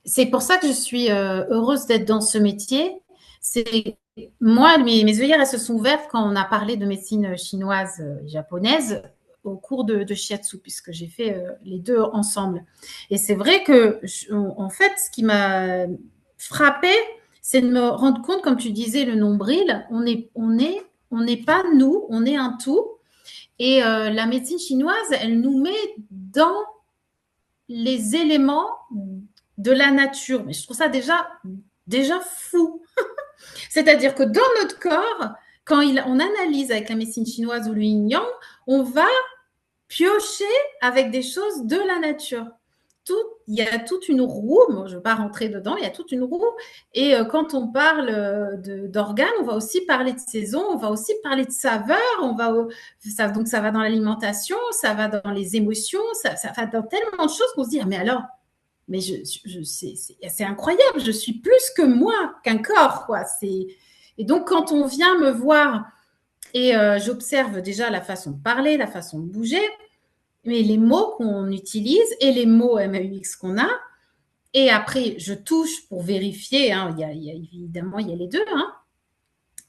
c'est pour ça que je suis heureuse d'être dans ce métier. C'est moi, mes œillères, elles se sont ouvertes quand on a parlé de médecine chinoise et japonaise au cours de shiatsu, puisque j'ai fait les deux ensemble. Et c'est vrai que, en fait, ce qui m'a frappé, c'est de me rendre compte, comme tu disais, le nombril, on n'est pas nous, on est un tout. Et la médecine chinoise, elle nous met dans les éléments de la nature. Mais je trouve ça déjà fou. C'est-à-dire que dans notre corps, quand on analyse avec la médecine chinoise ou le yin-yang, on va piocher avec des choses de la nature. Il y a toute une roue, bon, je ne veux pas rentrer dedans, il y a toute une roue. Et quand on parle d'organes, on va aussi parler de saison, on va aussi parler de saveur, donc ça va dans l'alimentation, ça va dans les émotions, ça va dans tellement de choses qu'on se dit, ah, mais alors, mais c'est incroyable, je suis plus que moi, qu'un corps, quoi. Et donc, quand on vient me voir et j'observe déjà la façon de parler, la façon de bouger, mais les mots qu'on utilise et les mots MAUX qu'on a, et après, je touche pour vérifier, hein, évidemment, il y a les deux, hein.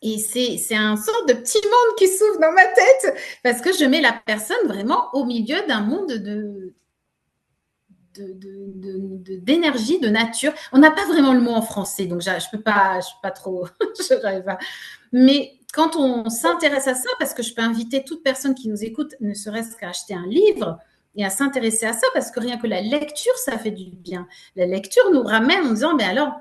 Et c'est un sort de petit monde qui s'ouvre dans ma tête parce que je mets la personne vraiment au milieu d'un monde d'énergie, de nature. On n'a pas vraiment le mot en français, donc je peux pas, je suis pas trop, je n'arrive pas. Mais quand on s'intéresse à ça, parce que je peux inviter toute personne qui nous écoute, ne serait-ce qu'à acheter un livre et à s'intéresser à ça, parce que rien que la lecture, ça fait du bien. La lecture nous ramène en disant, mais alors,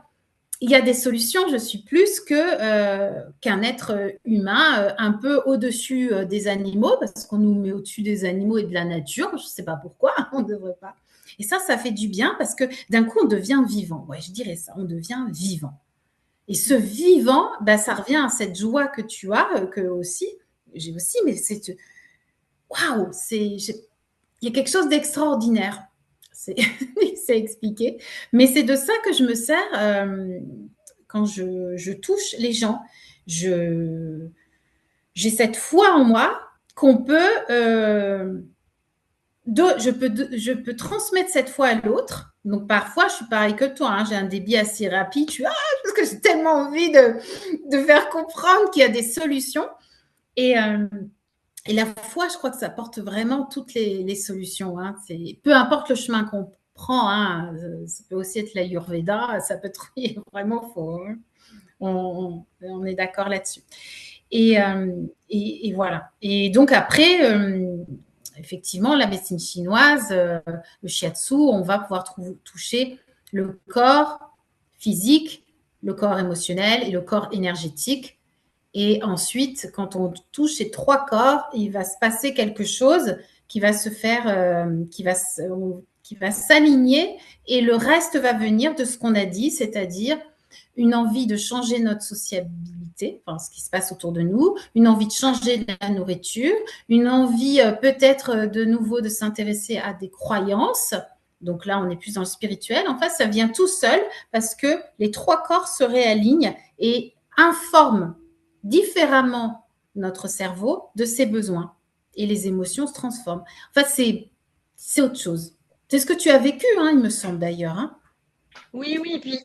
il y a des solutions, je suis plus qu'un être humain, un peu au-dessus des animaux, parce qu'on nous met au-dessus des animaux et de la nature. Je ne sais pas pourquoi, on ne devrait pas. Et ça fait du bien parce que d'un coup, on devient vivant. Ouais, je dirais ça, on devient vivant. Et ce vivant, ben, ça revient à cette joie que tu as, que aussi, j'ai aussi, mais c'est waouh, il y a quelque chose d'extraordinaire. C'est expliqué. Mais c'est de ça que je me sers quand je touche les gens. Je, j'ai cette foi en moi qu'on peut, je peux transmettre cette foi à l'autre. Donc parfois, je suis pareil que toi, hein, j'ai un débit assez rapide. Je suis parce que j'ai tellement envie de faire comprendre qu'il y a des solutions. Et, euh, et la foi, je crois que ça porte vraiment toutes les solutions. Hein. Peu importe le chemin qu'on prend, hein, ça peut aussi être l'Ayurveda, ça peut être vraiment faux. Hein. On est d'accord là-dessus. Et voilà. Et donc après, effectivement, la médecine chinoise, le shiatsu, on va pouvoir toucher le corps physique, le corps émotionnel et le corps énergétique. Et ensuite, quand on touche ces trois corps, il va se passer quelque chose qui va se faire, qui va s'aligner et le reste va venir de ce qu'on a dit, c'est-à-dire une envie de changer notre sociabilité, enfin, ce qui se passe autour de nous, une envie de changer de la nourriture, une envie peut-être de nouveau de s'intéresser à des croyances. Donc là, on est plus dans le spirituel. En fait, ça vient tout seul parce que les trois corps se réalignent et informent différemment notre cerveau de ses besoins et les émotions se transforment. En fait, c'est autre chose. C'est ce que tu as vécu, hein, il me semble d'ailleurs. Hein. oui, puis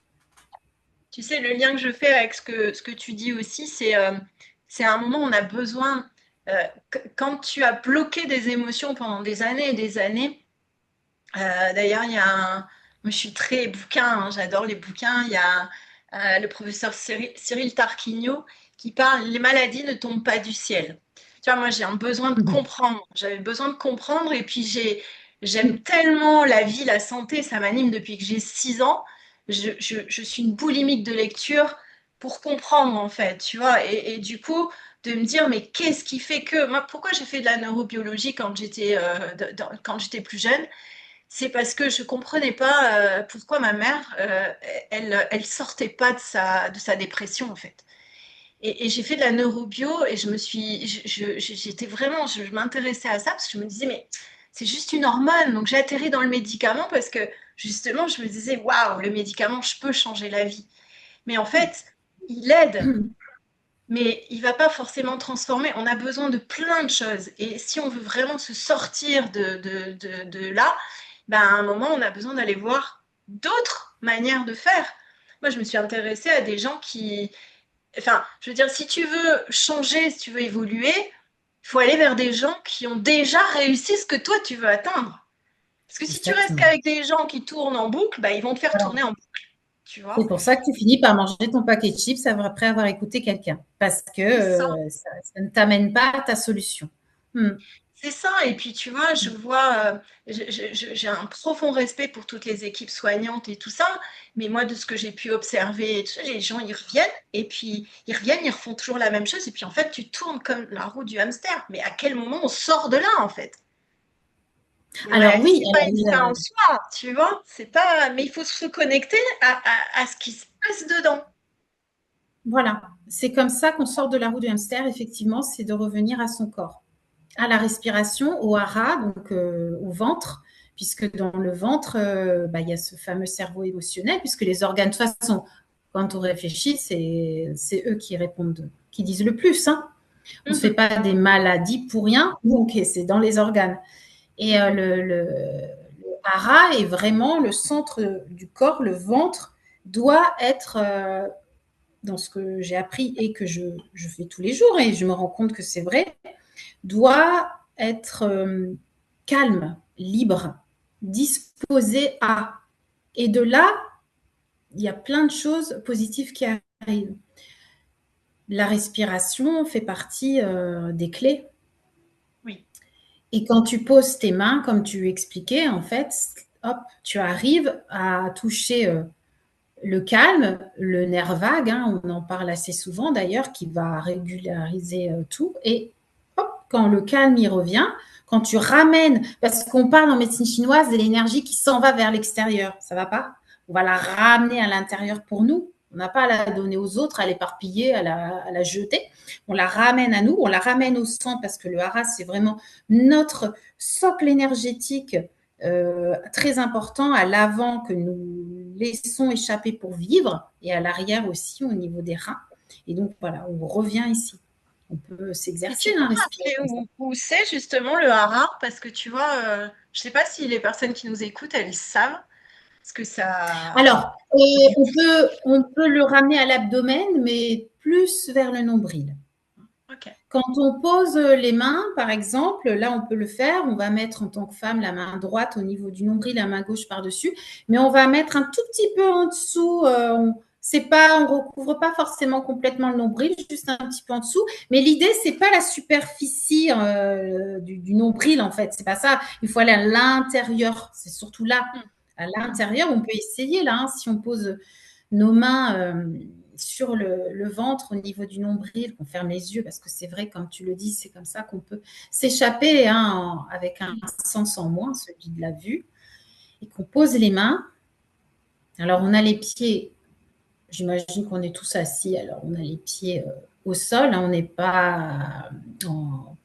tu sais, le lien que je fais avec ce que tu dis aussi, c'est c'est un moment où on a besoin, quand tu as bloqué des émotions pendant des années et des années, d'ailleurs, il y a moi, je suis très bouquin, hein, j'adore les bouquins. Il y a le professeur Cyril Tarquinio qui parle les maladies ne tombent pas du ciel. Tu vois, moi, j'ai un besoin de comprendre. J'avais besoin de comprendre et puis j'aime tellement la vie, la santé, ça m'anime depuis que j'ai 6 ans. Je suis une boulimique de lecture pour comprendre, en fait, tu vois. Et du coup, de me dire, mais qu'est-ce qui fait que... Moi, pourquoi j'ai fait de la neurobiologie quand j'étais plus jeune? C'est parce que je comprenais pas pourquoi ma mère, elle sortait pas de sa dépression en fait. Et j'ai fait de la neurobio et j'étais vraiment, je m'intéressais à ça parce que je me disais mais c'est juste une hormone. Donc j'ai atterri dans le médicament parce que justement je me disais waouh, le médicament, je peux changer la vie. Mais en fait, il aide, mais il va pas forcément transformer. On a besoin de plein de choses. Et si on veut vraiment se sortir de là, ben, à un moment, on a besoin d'aller voir d'autres manières de faire. Moi, je me suis intéressée à des gens qui... Enfin, je veux dire, si tu veux changer, si tu veux évoluer, il faut aller vers des gens qui ont déjà réussi ce que toi, tu veux atteindre. Parce que si tu restes Exactement. qu'avec des gens qui tournent en boucle, ben, ils vont te faire Voilà. tourner en boucle, tu C'est vois. pour ça que tu finis par manger ton paquet de chips après avoir écouté quelqu'un, parce que C'est ça. ça ne t'amène pas à ta solution. Hmm. C'est ça, et puis tu vois, je vois, j'ai un profond respect pour toutes les équipes soignantes et tout ça, mais moi, de ce que j'ai pu observer, et tout ça, les gens, ils reviennent, et puis ils reviennent, ils refont toujours la même chose, et puis en fait, tu tournes comme la roue du hamster. Mais à quel moment on sort de là, en fait? Les Alors maladies, oui, c'est pas une fin en soi, tu vois, c'est pas, mais il faut se connecter à ce qui se passe dedans. voilà, c'est comme ça qu'on sort de la roue du hamster, effectivement, c'est de revenir à son corps, à la respiration, au hara, donc au ventre, puisque dans le ventre, bah, il y a ce fameux cerveau émotionnel, puisque les organes, de toute façon, quand on réfléchit, c'est eux qui répondent, qui disent le plus. Hein. On ne se fait Mhm, pas des maladies pour rien, donc c'est dans les organes. Et mhm. le hara est vraiment le centre du corps, le ventre doit être dans ce que j'ai appris et que je fais tous les jours et je me rends compte que c'est vrai, doit être calme, libre, disposé à. Et de là, il y a plein de choses positives qui arrivent. La respiration fait partie des clés. Oui, Et quand tu poses tes mains, comme tu expliquais, en fait, hop, tu arrives à toucher le calme, le nerf vague, hein, on en parle assez souvent d'ailleurs, qui va régulariser tout. Et hop, quand le calme y revient, quand tu ramènes, parce qu'on parle en médecine chinoise de l'énergie qui s'en va vers l'extérieur, ça va pas? On va la ramener à l'intérieur pour nous. On n'a pas à la donner aux autres, à l'éparpiller, à la jeter. On la ramène à nous, on la ramène au centre parce que le hara, c'est vraiment notre socle énergétique très important à l'avant que nous laissons échapper pour vivre et à l'arrière aussi au niveau des reins. Et donc voilà, on revient ici. On peut et s'exercer, tu peux hein, me respirer rappeler comme ça. où c'est justement le hara? Parce que tu vois, je sais pas si les personnes qui nous écoutent, elles savent. Parce que ça. Alors, on peut le ramener à l'abdomen, mais plus vers le nombril. Ok. Quand on pose les mains, par exemple, là, on peut le faire. On va mettre en tant que femme la main droite au niveau du nombril, la main gauche par-dessus. Mais on va mettre un tout petit peu en dessous. On recouvre pas forcément complètement le nombril, juste un petit peu en dessous. Mais l'idée, c'est pas la superficie du nombril, en fait. C'est pas ça. Il faut aller à l'intérieur. C'est surtout là. Mm, À mm. l'intérieur, on peut essayer là. Hein, si on pose nos mains sur le ventre, au niveau du nombril, qu'on ferme les yeux, parce que c'est vrai, comme tu le dis, c'est comme ça qu'on peut s'échapper hein, avec un sens en moins, celui de la vue, et qu'on pose les mains. Alors, on a les pieds, j'imagine qu'on est tous assis, alors on a les pieds au sol, hein, on n'est pas en,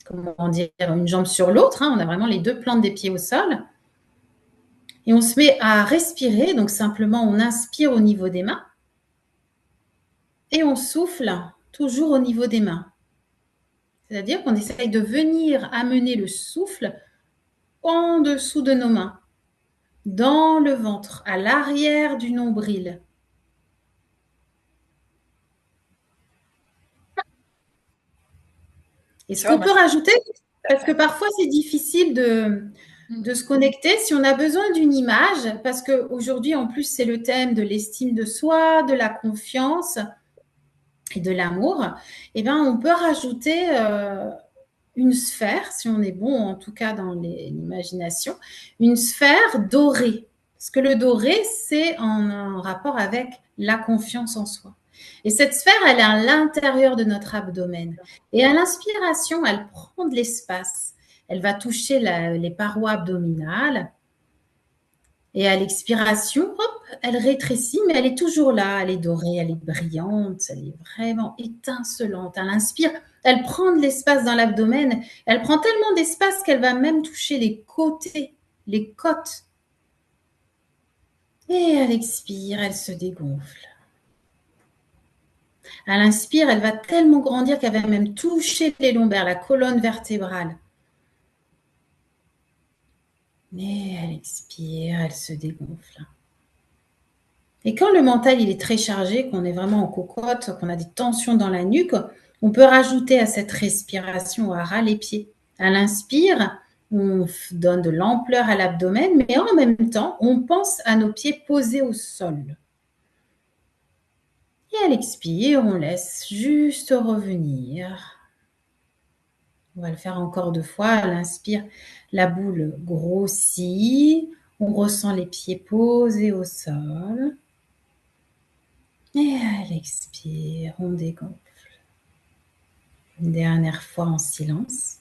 comment dire, une jambe sur l'autre, hein, on a vraiment les deux plantes des pieds au sol. Et on se met à respirer, donc simplement on inspire au niveau des mains et on souffle toujours au niveau des mains. C'est-à-dire qu'on essaye de venir amener le souffle en dessous de nos mains, dans le ventre, à l'arrière du nombril. Et ce Tu vois, qu'on moi, peut rajouter, ça parce que fait. parfois c'est difficile de se connecter, si on a besoin d'une image, parce qu'aujourd'hui en plus c'est le thème de l'estime de soi, de la confiance et de l'amour, eh ben, on peut rajouter une sphère, si on est bon en tout cas dans l'imagination, une sphère dorée. Parce que le doré, c'est en rapport avec la confiance en soi. Et cette sphère, elle est à l'intérieur de notre abdomen. Et à l'inspiration, elle prend de l'espace. Elle va toucher les parois abdominales. Et à l'expiration, hop, elle rétrécit, mais elle est toujours là. Elle est dorée, elle est brillante, elle est vraiment étincelante. Elle inspire, elle prend de l'espace dans l'abdomen. Elle prend tellement d'espace qu'elle va même toucher les côtés, les côtes. Et elle expire, elle se dégonfle. Elle inspire, elle va tellement grandir qu'elle va même toucher les lombaires, la colonne vertébrale. Et elle expire, elle se dégonfle. Et quand le mental il est très chargé, qu'on est vraiment en cocotte, qu'on a des tensions dans la nuque, on peut rajouter à cette respiration, à ras les pieds. À l'inspire, on donne de l'ampleur à l'abdomen, mais en même temps, on pense à nos pieds posés au sol. Et à l'expire, on laisse juste revenir. On va le faire encore 2 fois. À l'inspire, la boule grossit. On ressent les pieds posés au sol. Et à l'expire, on dégonfle. Une dernière fois en silence.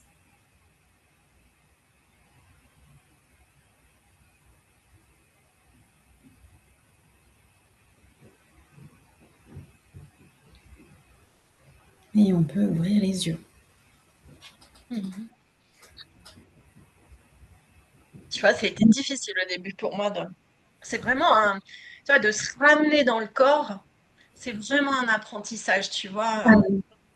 Et on peut ouvrir les yeux. Tu vois, ça a été difficile au début pour moi. C'est vraiment tu vois, de se ramener dans le corps. C'est vraiment un apprentissage, tu vois.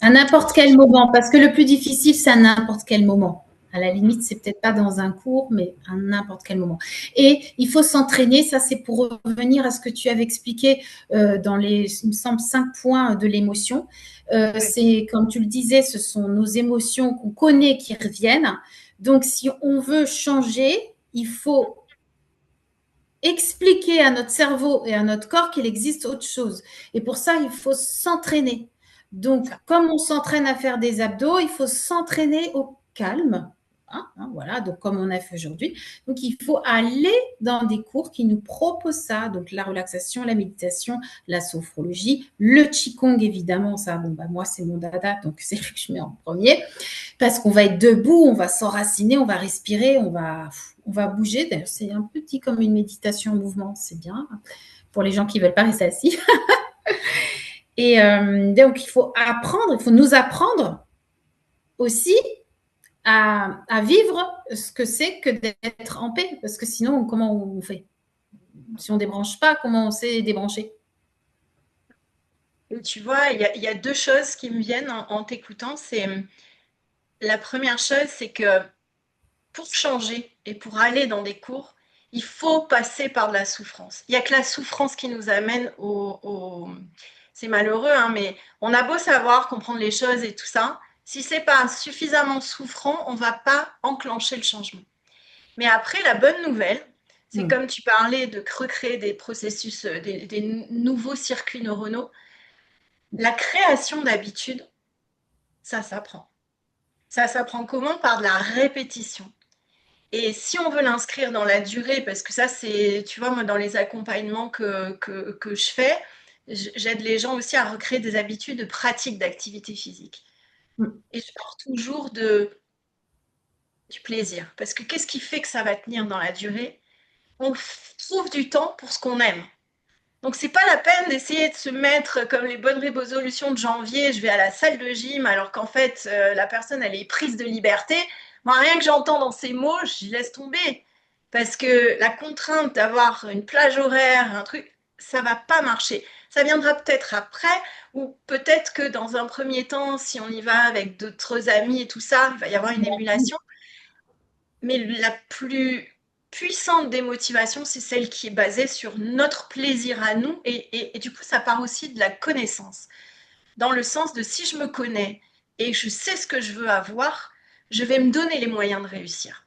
À n'importe quel moment, parce que le plus difficile, c'est à n'importe quel moment. À la limite, c'est peut-être pas dans un cours, mais à n'importe quel moment. Et il faut s'entraîner. Ça, c'est pour revenir à ce que tu avais expliqué dans il me semble, 5 points de l'émotion. Oui. C'est, comme tu le disais, ce sont nos émotions qu'on connaît qui reviennent. Donc, si on veut changer, il faut expliquer à notre cerveau et à notre corps qu'il existe autre chose. Et pour ça, il faut s'entraîner. Donc, Ça. comme on s'entraîne à faire des abdos, il faut s'entraîner au calme. Voilà, donc comme on a fait aujourd'hui. Donc, il faut aller dans des cours qui nous proposent ça. Donc, la relaxation, la méditation, la sophrologie, le qigong, évidemment. Ça, bon, bah, moi, c'est mon dada, donc c'est lui que je mets en premier. Parce qu'on va être debout, on va s'enraciner, on va respirer, on va bouger. D'ailleurs, c'est un petit comme une méditation en mouvement, c'est bien pour les gens qui ne veulent pas rester assis. Et donc, il faut apprendre, il faut nous apprendre aussi à vivre ce que c'est que d'être en paix. Parce que sinon, comment on fait? Si on ne débranche pas, comment on sait débrancher? Et tu vois, il y a deux choses qui me viennent en t'écoutant. C'est la première chose, c'est que pour changer et pour aller dans des cours, il faut passer par de la souffrance. Il n'y a que la souffrance qui nous amène C'est malheureux, hein, mais on a beau savoir comprendre les choses et tout ça, si c'est pas suffisamment souffrant, on va pas enclencher le changement. Mais après, la bonne nouvelle, c'est Hmm. comme tu parlais de recréer des processus, des nouveaux circuits neuronaux, la création d'habitudes, ça s'apprend. Ça s'apprend comment? Par de la répétition. Et si on veut l'inscrire dans la durée, parce que ça, c'est, tu vois, moi, dans les accompagnements que je fais, j'aide les gens aussi à recréer des habitudes de pratique d'activité physique. Hmm. Et je pars toujours du plaisir. Parce que qu'est-ce qui fait que ça va tenir dans la durée? On trouve du temps pour ce qu'on aime. Donc, c'est pas la peine d'essayer de se mettre comme les bonnes résolutions de janvier, je vais à la salle de gym, alors qu'en fait, la personne, elle est prise de liberté. Moi, rien que j'entends dans ces mots, je laisse tomber. Parce que la contrainte d'avoir une plage horaire, un truc, ça va pas marcher. Ça viendra peut-être après, ou peut-être que dans un premier temps, si on y va avec d'autres amis et tout ça, il va y avoir une émulation. Mais la plus puissante des motivations, c'est celle qui est basée sur notre plaisir à nous. Et du coup, ça part aussi de la connaissance. Dans le sens de si je me connais et je sais ce que je veux avoir, je vais me donner les moyens de réussir.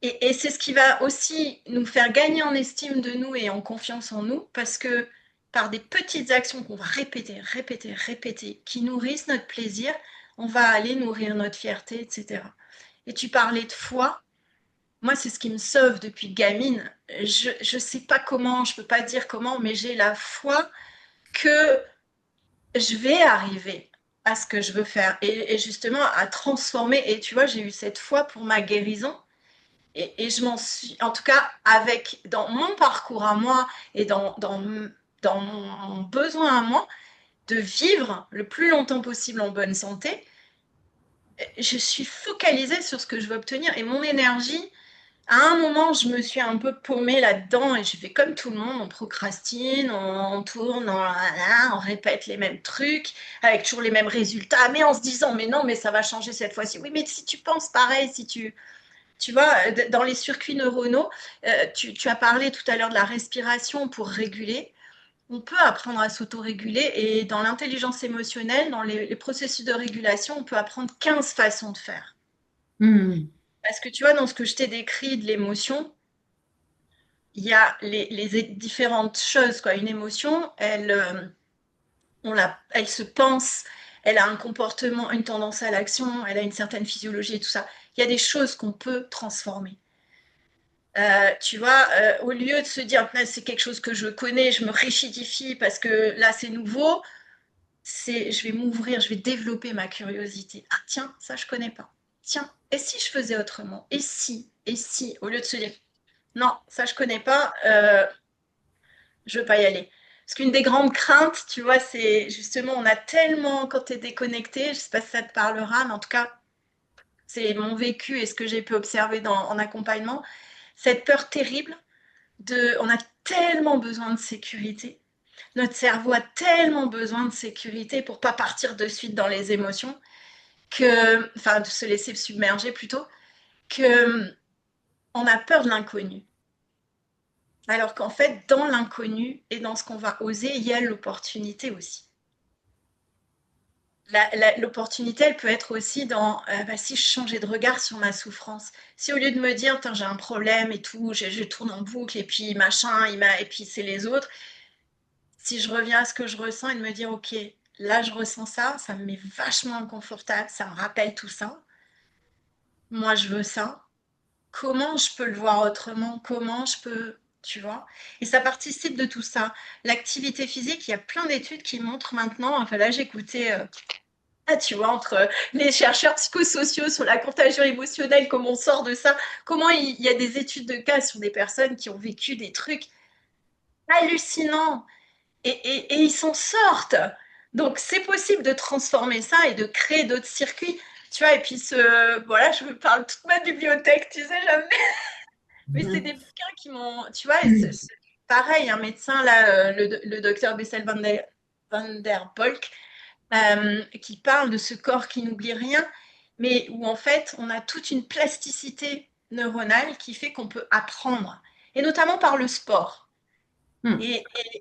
Et c'est ce qui va aussi nous faire gagner en estime de nous et en confiance en nous, parce que par des petites actions qu'on va répéter, répéter, répéter, qui nourrissent notre plaisir, on va aller nourrir notre fierté, etc. Et tu parlais de foi. Moi, c'est ce qui me sauve depuis gamine. Je ne sais pas comment, je ne peux pas dire comment, mais j'ai la foi que je vais arriver à ce que je veux faire et justement à transformer. Et tu vois, j'ai eu cette foi pour ma guérison. Et je m'en suis, en tout cas, avec, dans mon parcours à moi et dans mon besoin à moi de vivre le plus longtemps possible en bonne santé, je suis focalisée sur ce que je veux obtenir. Et mon énergie, à un moment, je me suis un peu paumée là-dedans et je fais comme tout le monde, on procrastine, on tourne, on répète les mêmes trucs avec toujours les mêmes résultats, mais en se disant, mais non, mais ça va changer cette fois-ci. Oui, mais si tu penses pareil, si tu vois, dans les circuits neuronaux, tu as parlé tout à l'heure de la respiration pour réguler. On peut apprendre à s'autoréguler et dans l'intelligence émotionnelle, dans les processus de régulation, on peut apprendre 15 façons de faire. Hmm. Parce que tu vois, dans ce que je t'ai décrit de l'émotion, il y a les différentes choses. Quoi. Une émotion, elle se pense, elle a un comportement, une tendance à l'action, elle a une certaine physiologie et tout ça. Il y a des choses qu'on peut transformer. Tu vois, au lieu de se dire, c'est quelque chose que je connais, je me rigidifie parce que là, c'est nouveau, je vais m'ouvrir, je vais développer ma curiosité. Ah, tiens, ça, je connais pas. Tiens, et si je faisais autrement? Et si, au lieu de se dire, non, ça, je connais pas, je veux pas y aller. Parce qu'une des grandes craintes, tu vois, c'est justement, on a tellement, quand tu es déconnecté, je sais pas si ça te parlera, mais en tout cas, c'est mon vécu et ce que j'ai pu observer en accompagnement, cette peur terrible on a tellement besoin de sécurité. Notre cerveau a tellement besoin de sécurité pour pas partir de suite dans les émotions, enfin, de se laisser submerger plutôt, que on a peur de l'inconnu. Alors qu'en fait, dans l'inconnu et dans ce qu'on va oser, il y a l'opportunité aussi. L'opportunité, elle peut être aussi dans si je changeais de regard sur ma souffrance. Si au lieu de me dire, j'ai un problème et tout, je tourne en boucle et puis machin, et puis c'est les autres, si je reviens à ce que je ressens et de me dire, ok, là je ressens ça, ça me met vachement inconfortable, ça me rappelle tout ça. Moi je veux ça. Comment je peux le voir autrement? Comment je peux, tu vois? Et ça participe de tout ça. L'activité physique, il y a plein d'études qui montrent maintenant, enfin là j'écoutais, tu vois, entre les chercheurs psychosociaux sur la contagion émotionnelle, comment on sort de ça, comment il y a des études de cas sur des personnes qui ont vécu des trucs hallucinants et ils s'en sortent. Donc, c'est possible de transformer ça et de créer d'autres circuits. Tu vois, et puis, voilà, je me parle toute ma bibliothèque, tu sais, jamais. Mais c'est des bouquins qui m'ont. Tu vois, pareil, un médecin, là, le docteur Bessel van der Kolk, qui parle de ce corps qui n'oublie rien, mais où en fait, on a toute une plasticité neuronale qui fait qu'on peut apprendre, et notamment par le sport. Hmm.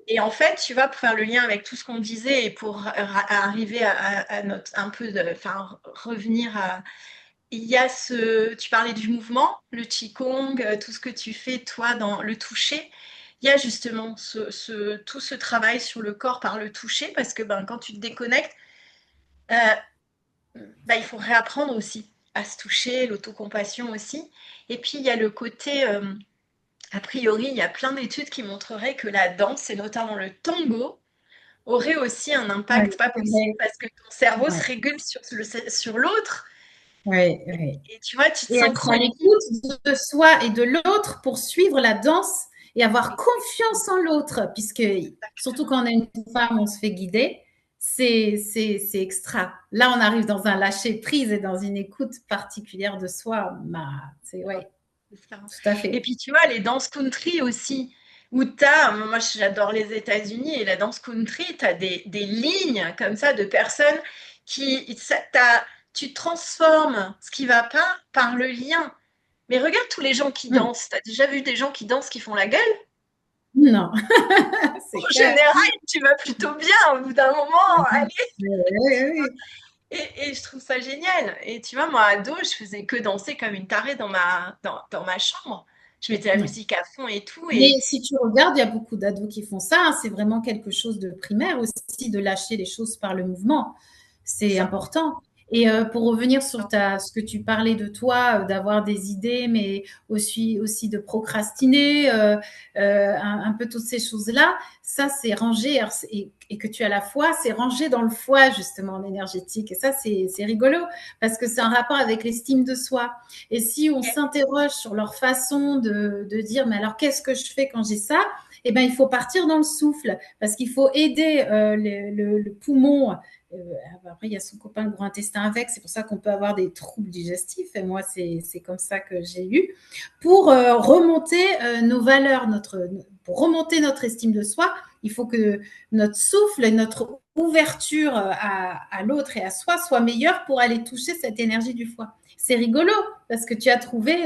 Et en fait, tu vois, pour faire le lien avec tout ce qu'on disait et pour arriver à notre, un peu enfin, revenir à, il y a tu parlais du mouvement, le qigong, tout ce que tu fais, toi, dans le toucher. Il y a justement tout ce travail sur le corps par le toucher, parce que quand tu te déconnectes, euh, il faut réapprendre aussi à se toucher, l'autocompassion aussi. Et puis, il y a le côté, a priori, il y a plein d'études qui montreraient que la danse, et notamment le tango, aurait aussi un Ouais, impact pas c'est possible vrai. parce que ton cerveau se Ouais, régule sur l'autre ouais, ouais. et tu vois, tu te Et être à synchronises. l'écoute de soi et de l'autre pour suivre la danse et avoir confiance en l'autre, puisque surtout Exactement. quand on est une femme, on se fait guider, c'est extra. Là, on arrive dans un lâcher prise et dans une écoute particulière de soi. Bah, c'est ouais, C'est ça. tout à Et fait. puis tu vois, les danses country aussi, où tu as, moi j'adore les États-Unis et la danse country, tu as des lignes comme ça de personnes tu transformes ce qui va pas par le lien. Mais regarde tous les gens qui Hmm. dansent. Tu as déjà vu des gens qui dansent qui font la gueule? Non, c'est En clair. général, tu vas plutôt bien au bout d'un moment. Oui, Allez, oui, oui. Et je trouve ça génial. Et tu vois, moi, ado, je faisais que danser comme une tarée dans ma chambre. Je mettais la Ouais. musique à fond et tout. Mais Et si tu regardes, il y a beaucoup d'ados qui font ça, hein. C'est vraiment quelque chose de primaire aussi, de lâcher les choses par le mouvement. c'est C'est ça. important. Et pour revenir sur ce que tu parlais de toi, d'avoir des idées, mais aussi de procrastiner, un peu toutes ces choses-là, ça c'est rangé, et que tu as la foi, c'est rangé dans le foie justement en énergétique. Et ça c'est rigolo parce que c'est un rapport avec l'estime de soi. Et si on s'interroge sur leur façon de dire, mais alors qu'est-ce que je fais quand j'ai ça? Eh ben, il faut partir dans le souffle parce qu'il faut aider le poumon. Après, il y a son copain le gros intestin avec. C'est pour ça qu'on peut avoir des troubles digestifs. Et moi, c'est comme ça que j'ai eu. Pour remonter nos valeurs, pour remonter notre estime de soi, il faut que notre souffle et notre ouverture à l'autre et à soi soit meilleure pour aller toucher cette énergie du foie. C'est rigolo parce que tu as trouvé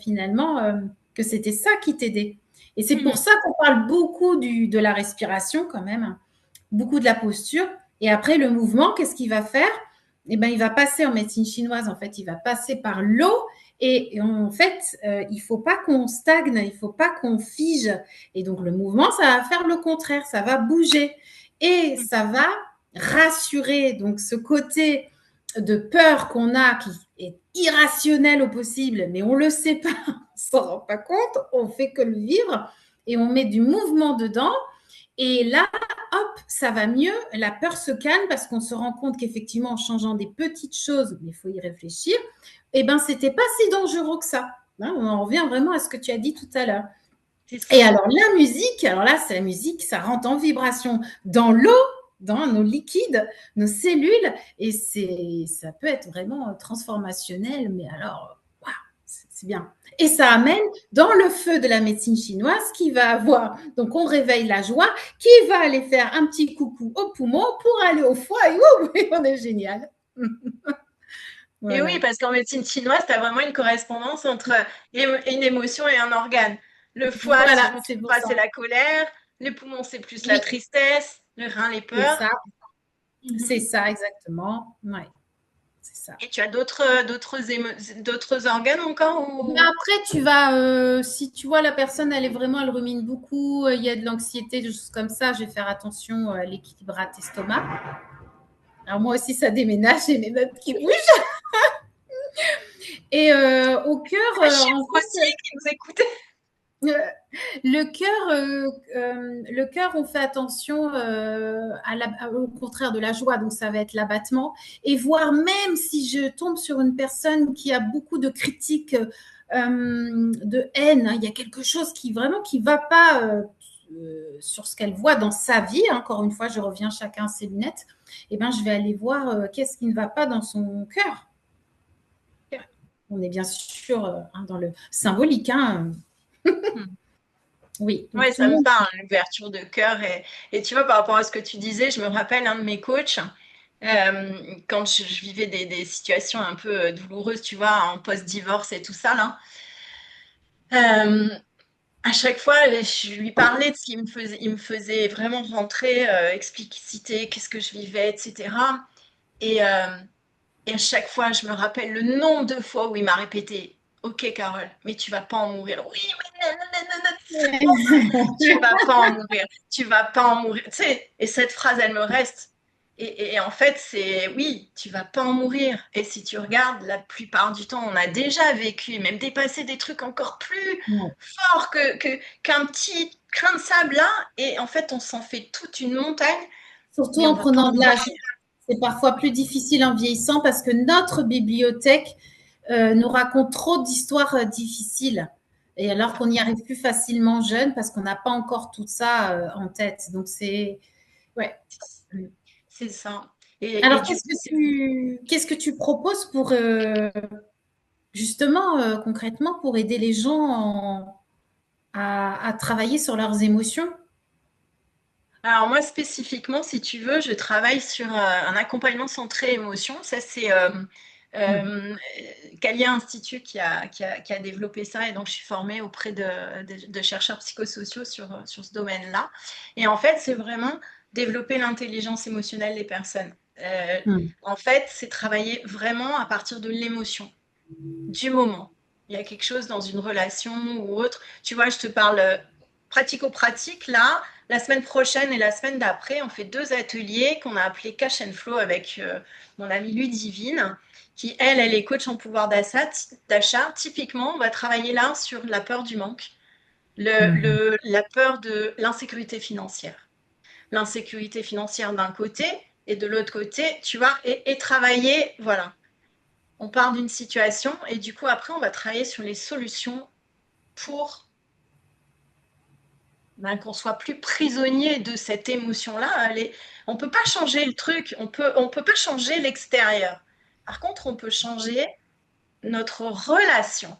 finalement que c'était ça qui t'aidait. Et c'est pour Mhm. ça qu'on parle beaucoup de la respiration quand même, beaucoup de la posture. Et après, le mouvement, qu'est-ce qu'il va faire? Eh ben, il va passer en médecine chinoise, en fait, il va passer par l'eau. Et en fait, il ne faut pas qu'on stagne, il ne faut pas qu'on fige. Et donc, le mouvement, ça va faire le contraire, ça va bouger. Et ça va rassurer. Donc, ce côté de peur qu'on a, qui est irrationnel au possible, mais on ne le sait pas, on ne s'en rend pas compte, on fait que le vivre et on met du mouvement dedans. Et là, hop, ça va mieux, la peur se calme parce qu'on se rend compte qu'effectivement, en changeant des petites choses, mais il faut y réfléchir, eh ben, c'était pas si dangereux que ça. Hein, on en revient vraiment à ce que tu as dit tout à l'heure. C'est Et ça. alors, la musique, alors là, c'est la musique, ça rentre en vibration dans l'eau, dans nos liquides, nos cellules, et ça peut être vraiment transformationnel, mais alors, waouh, c'est bien. Et ça amène dans le feu de la médecine chinoise qui va avoir, donc on réveille la joie, qui va aller faire un petit coucou au poumon pour aller au foie, et ouh, on est génial. Et oui, Voilà. parce qu'en médecine chinoise, tu as vraiment une correspondance entre une émotion et un organe. Le foie, si je Voilà, ne me c'est trompe pour pas, ça. c'est la colère. Les poumons, c'est plus la Oui, tristesse. Le rein, les c'est peurs. ça, c'est Mhm. ça exactement. Ouais, c'est ça. Et tu as d'autres organes encore Ben ou... après, tu vas, si tu vois la personne, elle est vraiment, elle rumine beaucoup, il y a de l'anxiété, des choses comme ça, je vais faire attention à l'équilibre estomac. Alors moi aussi, ça déménage, j'ai mes meubles qui bougent. Et au cœur, Ah, chez en vous aussi fait, qui nous écoutez. le cœur, on fait attention au contraire de la joie, donc ça va être l'abattement. Et voir même si je tombe sur une personne qui a beaucoup de critiques, de haine, hein, il y a quelque chose qui vraiment qui va pas sur ce qu'elle voit dans sa vie. Hein, encore une fois, je reviens chacun à ses lunettes. Et ben, je vais aller voir qu'est-ce qui ne va pas dans son cœur. On est bien sûr hein, dans le symbolique. Hein. Oui, donc Oui, tout le ça me monde. parle, l'ouverture de cœur. Et tu vois, par rapport à ce que tu disais, je me rappelle un de mes coachs, quand je vivais des situations un peu douloureuses, tu vois, en post-divorce et tout ça, là. Euh, à chaque fois, je lui parlais de ce il me faisait vraiment rentrer, expliciter qu'est-ce que je vivais, etc. Et, euh, et à chaque fois, je me rappelle le nombre de fois où il m'a répété, OK, Carole, mais tu vas pas en mourir. Oui, mais non, non, non, non, c'est bon, tu vas pas en mourir. Tu vas pas en mourir. Tu sais, et cette phrase, elle me reste. Et en fait, c'est oui, tu vas pas en mourir. Et si tu regardes, la plupart du temps, on a déjà vécu, et même dépassé des trucs encore plus Ouais. forts qu'un petit grain de sable là. Et en fait, on s'en fait toute une montagne, Surtout mais on en va pas prenant en de l'âge. mourir. C'est parfois plus difficile en vieillissant parce que notre bibliothèque nous raconte trop d'histoires difficiles. Et alors qu'on y arrive plus facilement jeune parce qu'on n'a pas encore tout ça en tête. Donc c'est ouais. C'est ça. Et Alors du coup, c'est qu'est-ce que tu proposes pour justement concrètement pour aider les gens à travailler sur leurs émotions? alors moi spécifiquement, si tu veux, je travaille sur un accompagnement centré émotion. Ça, c'est euh, Calia Institute qui a développé ça et donc je suis formée auprès de chercheurs psychosociaux sur ce domaine-là. Et en fait, c'est vraiment développer l'intelligence émotionnelle des personnes. En fait, c'est travailler vraiment à partir de l'émotion, du moment. Il y a quelque chose dans une relation ou autre. Tu vois, je te parle pratico-pratique. Là, la semaine prochaine et la semaine d'après, on fait 2 ateliers qu'on a appelés Cash and Flow avec mon amie Ludivine, qui, elle est coach en pouvoir d'achat. Typiquement, on va travailler là sur la peur du manque, la peur de l'insécurité financière. L'insécurité financière d'un côté et de l'autre côté, tu vois, et travailler, voilà. On part d'une situation et du coup, après, on va travailler sur les solutions pour qu'on soit plus prisonnier de cette émotion-là. On ne peut pas changer le truc, on peut pas changer l'extérieur. Par contre, on peut changer notre relation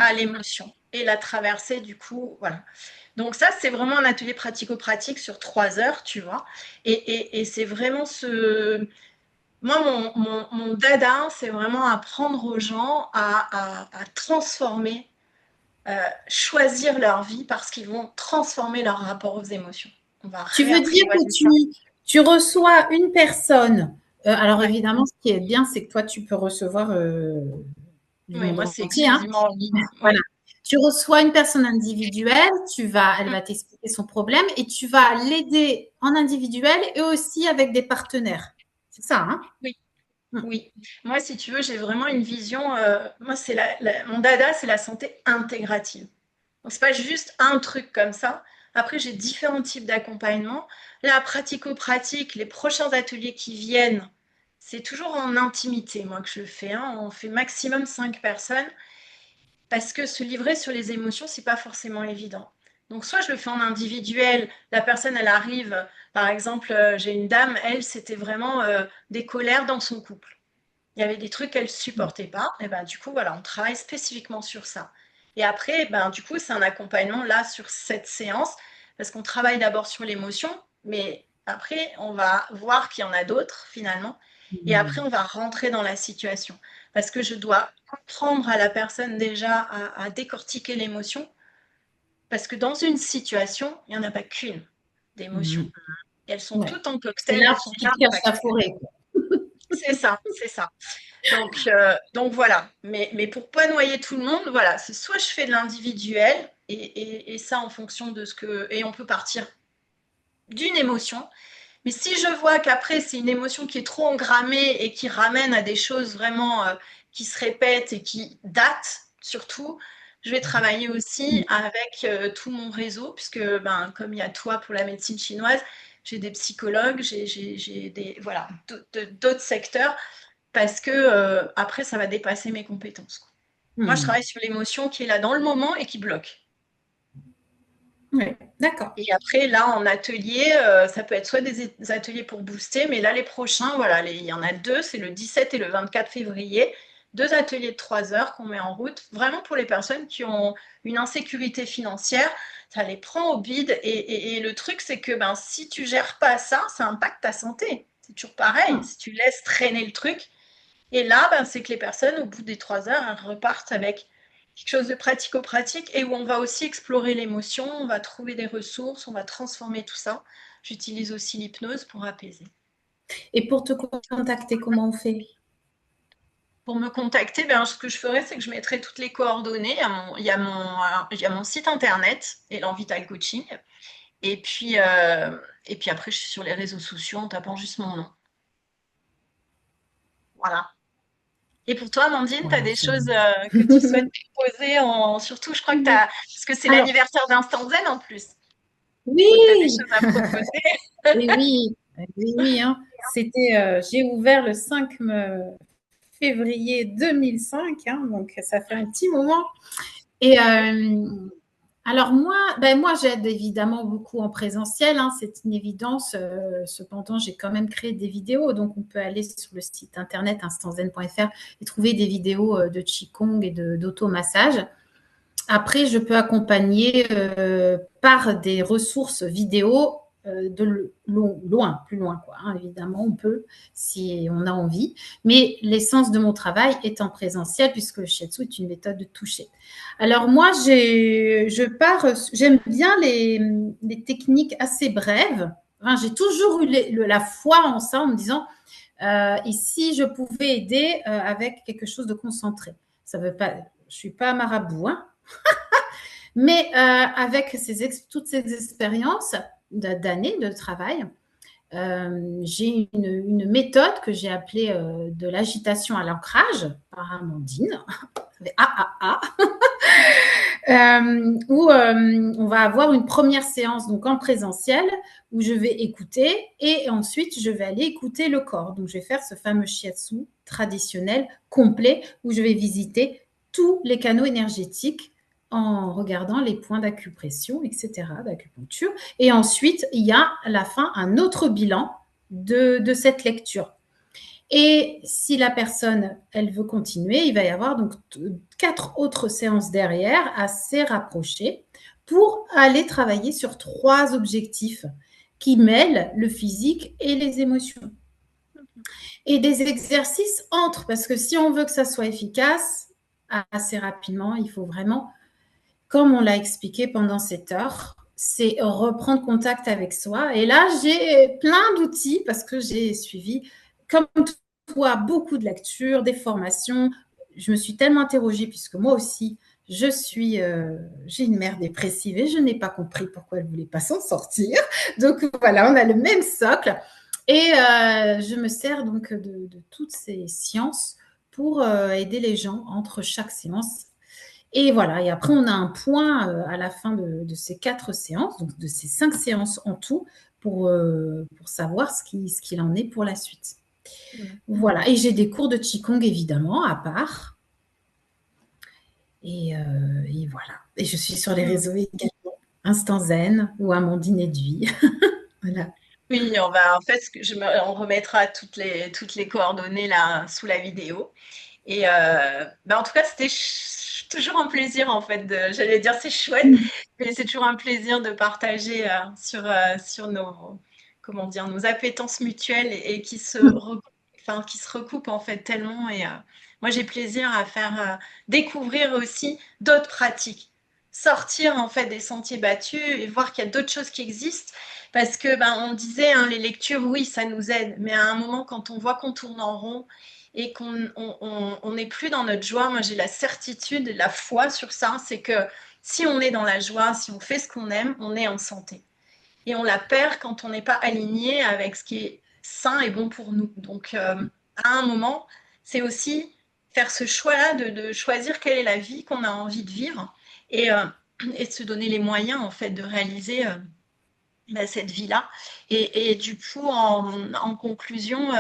à l'émotion et la traverser du coup, voilà. Donc ça, c'est vraiment un atelier pratico-pratique sur 3 heures, tu vois. Et c'est vraiment Moi, mon dada, c'est vraiment apprendre aux gens à transformer, choisir leur vie parce qu'ils vont transformer leur rapport aux émotions. On va Tu veux dire que réapprivoiser ça. tu reçois une personne. Alors évidemment, ce qui est bien, c'est que toi, tu peux recevoir du Oui, monde moi, c'est entier, hein. exclusivement en ligne. Voilà. Oui. Tu reçois une personne individuelle, elle va t'expliquer son problème et tu vas l'aider en individuel et aussi avec des partenaires. C'est ça, hein? Oui. Mm. Oui. Moi, si tu veux, j'ai vraiment une vision. Moi, c'est mon dada, c'est la santé intégrative. Donc, c'est pas juste un truc comme ça. Après, j'ai différents types d'accompagnement. Là, pratico-pratique, les prochains ateliers qui viennent, c'est toujours en intimité, moi, que je fais, hein. On fait maximum 5 personnes parce que se livrer sur les émotions, c'est pas forcément évident. Donc, soit je le fais en individuel, la personne, elle arrive, par exemple, j'ai une dame, elle, c'était vraiment des colères dans son couple. Il y avait des trucs qu'elle ne supportait pas. Et ben, du coup, voilà, on travaille spécifiquement sur ça. Et après, ben, du coup, c'est un accompagnement là sur cette séance parce qu'on travaille d'abord sur l'émotion, mais après, on va voir qu'il y en a d'autres finalement. Et après, on va rentrer dans la situation parce que je dois apprendre à la personne déjà à décortiquer l'émotion parce que dans une situation, il n'y en a pas qu'une d'émotion. Mm. Et elles sont Ouais. toutes en C'est cocktail, elles l'arbre sont qui toutes cherche la packagées. forêt, quoi. C'est ça, c'est ça. Donc voilà. Mais pour pas noyer tout le monde, voilà, c'est soit je fais de l'individuel et ça en fonction de ce que. Et on peut partir d'une émotion. Mais si je vois qu'après c'est une émotion qui est trop engrammée et qui ramène à des choses vraiment qui se répètent et qui datent surtout, je vais travailler aussi avec tout mon réseau, puisque ben, comme il y a toi pour la médecine chinoise, j'ai des psychologues, j'ai des voilà, d'autres secteurs parce que après ça va dépasser mes compétences. Moi, je Mm. travaille sur l'émotion qui est là dans le moment et qui bloque. Ouais, d'accord. Et après, là, en atelier, ça peut être soit des ateliers pour booster, mais là, les prochains, voilà, il y en a 2, c'est le 17 et le 24 février. 2 ateliers de 3 heures qu'on met en route, vraiment pour les personnes qui ont une insécurité financière. Ça les prend au bide. Et le truc, c'est que ben, si tu gères pas ça, ça impacte ta santé. C'est toujours pareil. Mm. Si tu laisses traîner le truc, et là, ben, c'est que les personnes, au bout des 3 heures, elles repartent avec quelque chose de pratico-pratique et où on va aussi explorer l'émotion, on va trouver des ressources, on va transformer tout ça. J'utilise aussi l'hypnose pour apaiser. Et pour te contacter, comment on fait? Pour me contacter, ben, ce que je ferais, c'est que je mettrais toutes les coordonnées. Il y a mon site internet, Elan Vital Coaching. Et puis après, je suis sur les réseaux sociaux en tapant juste mon nom. Voilà. Et pour toi, Amandine, tu as Voilà, des c'est choses que tu souhaites proposer surtout, je crois que tu as. Parce que c'est Alors, l'anniversaire d'Instant Zen en plus. Donc, tu as des oui, choses à proposer. et oui, oui, oui, hein. C'était, j'ai ouvert le 5 février 2005, hein, donc ça fait un petit moment. Et alors moi, ben moi j'aide évidemment beaucoup en présentiel, hein, c'est une évidence. Cependant, j'ai quand même créé des vidéos, donc on peut aller sur le site internet instantzen.fr et trouver des vidéos de qigong et d'automassage. Après, je peux accompagner par des ressources vidéo de loin, plus loin, quoi, hein. Évidemment, on peut si on a envie. Mais l'essence de mon travail est en présentiel puisque le shiatsu est une méthode de toucher. Alors moi, j'aime bien les techniques assez brèves. Enfin, j'ai toujours eu la foi en ça, en me disant, et si je pouvais aider avec quelque chose de concentré. Ça veut pas, je suis pas marabout, hein, mais avec toutes ces expériences d'années de travail, j'ai une méthode que j'ai appelée de l'agitation à l'ancrage par Amandine. Où on va avoir une première séance donc en présentiel où je vais écouter et ensuite je vais aller écouter le corps. Donc je vais faire ce fameux shiatsu traditionnel complet où je vais visiter tous les canaux énergétiques en regardant les points d'acupression, etc., d'acupuncture. Et ensuite, il y a à la fin un autre bilan de cette lecture. Et si la personne, elle veut continuer, il va y avoir donc 4 autres séances derrière, assez rapprochées, pour aller travailler sur 3 objectifs qui mêlent le physique et les émotions. Et des exercices entre, parce que si on veut que ça soit efficace, assez rapidement, il faut vraiment, comme on l'a expliqué pendant cette heure, c'est reprendre contact avec soi. Et là, j'ai plein d'outils parce que j'ai suivi, comme toi, beaucoup de lectures, des formations. Je me suis tellement interrogée puisque moi aussi, j'ai une mère dépressive et je n'ai pas compris pourquoi elle ne voulait pas s'en sortir. Donc voilà, on a le même socle. Et je me sers donc de toutes ces sciences pour aider les gens entre chaque séance. Et voilà, et après, on a un point à la fin de ces 4 séances, donc de ces 5 séances en tout, pour savoir ce qu'il en est pour la suite. Voilà, et j'ai des cours de Qigong, évidemment, à part. Et voilà. Et je suis sur les réseaux également, Instant Zen ou Amandine Edui. Voilà. Oui, en fait, on remettra toutes les coordonnées là sous la vidéo. Et en tout cas, c'était toujours un plaisir en fait. J'allais dire c'est chouette, mais c'est toujours un plaisir de partager sur nos comment dire nos appétences mutuelles et qui se recoupent en fait tellement. Et moi, j'ai plaisir à faire découvrir aussi d'autres pratiques, sortir en fait des sentiers battus et voir qu'il y a d'autres choses qui existent. Parce que on disait les lectures, oui, ça nous aide, mais à un moment, quand on voit qu'on tourne en rond et qu'on n'est plus dans notre joie. Moi, j'ai la certitude, la foi sur ça, c'est que si on est dans la joie, si on fait ce qu'on aime, on est en santé. Et on la perd quand on n'est pas aligné avec ce qui est sain et bon pour nous. Donc, à un moment, c'est aussi faire ce choix-là de choisir quelle est la vie qu'on a envie de vivre et de se donner les moyens, en fait, de réaliser cette vie-là. Et du coup, en conclusion,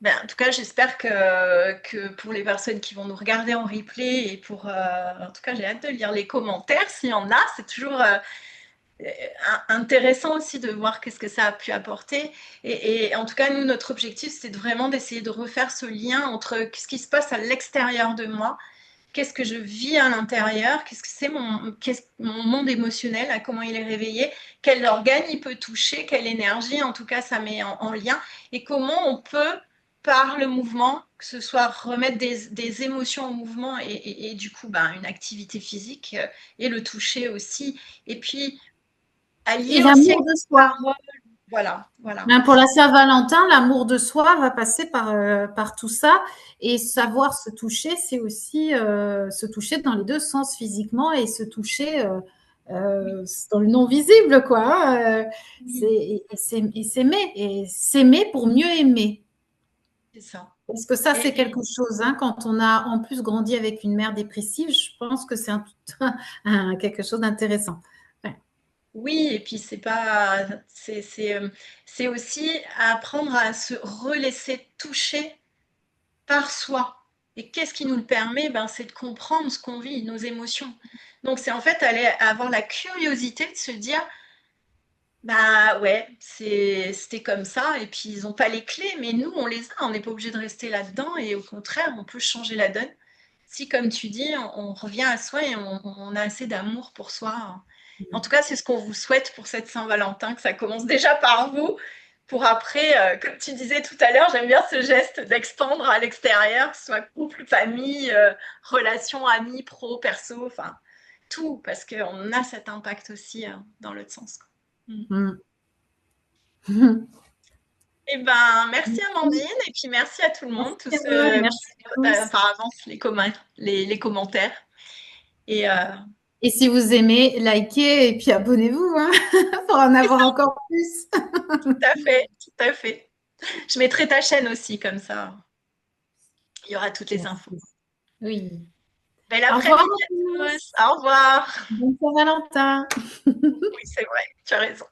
en tout cas, j'espère que pour les personnes qui vont nous regarder en replay et en tout cas, j'ai hâte de lire les commentaires s'il y en a. C'est toujours intéressant aussi de voir qu'est-ce que ça a pu apporter. Et en tout cas, nous, notre objectif, c'était vraiment d'essayer de refaire ce lien entre ce qui se passe à l'extérieur de moi, qu'est-ce que je vis à l'intérieur, qu'est-ce que c'est mon monde émotionnel, comment il est réveillé, quel organe il peut toucher, quelle énergie, en tout cas, ça met en lien, et comment on peut, par le mouvement, que ce soit remettre des émotions en mouvement et du coup, une activité physique et le toucher aussi, et puis Et allier aussi avec l'amour de la soi. parole. Voilà, voilà. Pour la Saint-Valentin, l'amour de soi va passer par tout ça. Et savoir se toucher, c'est aussi se toucher dans les deux sens, physiquement et se toucher Oui, dans le non visible, quoi. oui, Et s'aimer. Et s'aimer pour mieux aimer. c'est ça. Parce que ça, c'est Et quelque chose, hein, quand on a en plus grandi avec une mère dépressive, je pense que c'est quelque chose d'intéressant. Ouais. oui, et puis c'est aussi apprendre à se relaisser toucher par soi. Et qu'est-ce qui nous le permet? C'est de comprendre ce qu'on vit, nos émotions. Donc c'est en fait aller avoir la curiosité de se dire, bah ouais, c'était comme ça, et puis ils n'ont pas les clés, mais nous on les a, on n'est pas obligé de rester là-dedans, et au contraire, on peut changer la donne. Si, comme tu dis, on revient à soi et on a assez d'amour pour soi. En tout cas, c'est ce qu'on vous souhaite pour cette Saint-Valentin, que ça commence déjà par vous, pour après, comme tu disais tout à l'heure, j'aime bien ce geste d'expandre à l'extérieur, que ce soit couple, famille, relations, amis, pro, perso, enfin, tout, parce qu'on a cet impact aussi dans l'autre sens, quoi. Eh ben, merci Amandine, et puis merci à tout le monde, tous Merci à vous, ceux qui merci à tous. par avance les commentaires. Et Et si vous aimez, likez et puis abonnez-vous hein, pour en c'est avoir ça, encore plus. tout à fait, tout à fait. Je mettrai ta chaîne aussi, comme ça, il y aura toutes les infos. Merci. Oui. Bel Au revoir après-midi à à tous. tous. Au revoir. Bon Saint-Valentin. Oui, c'est vrai, tu as raison.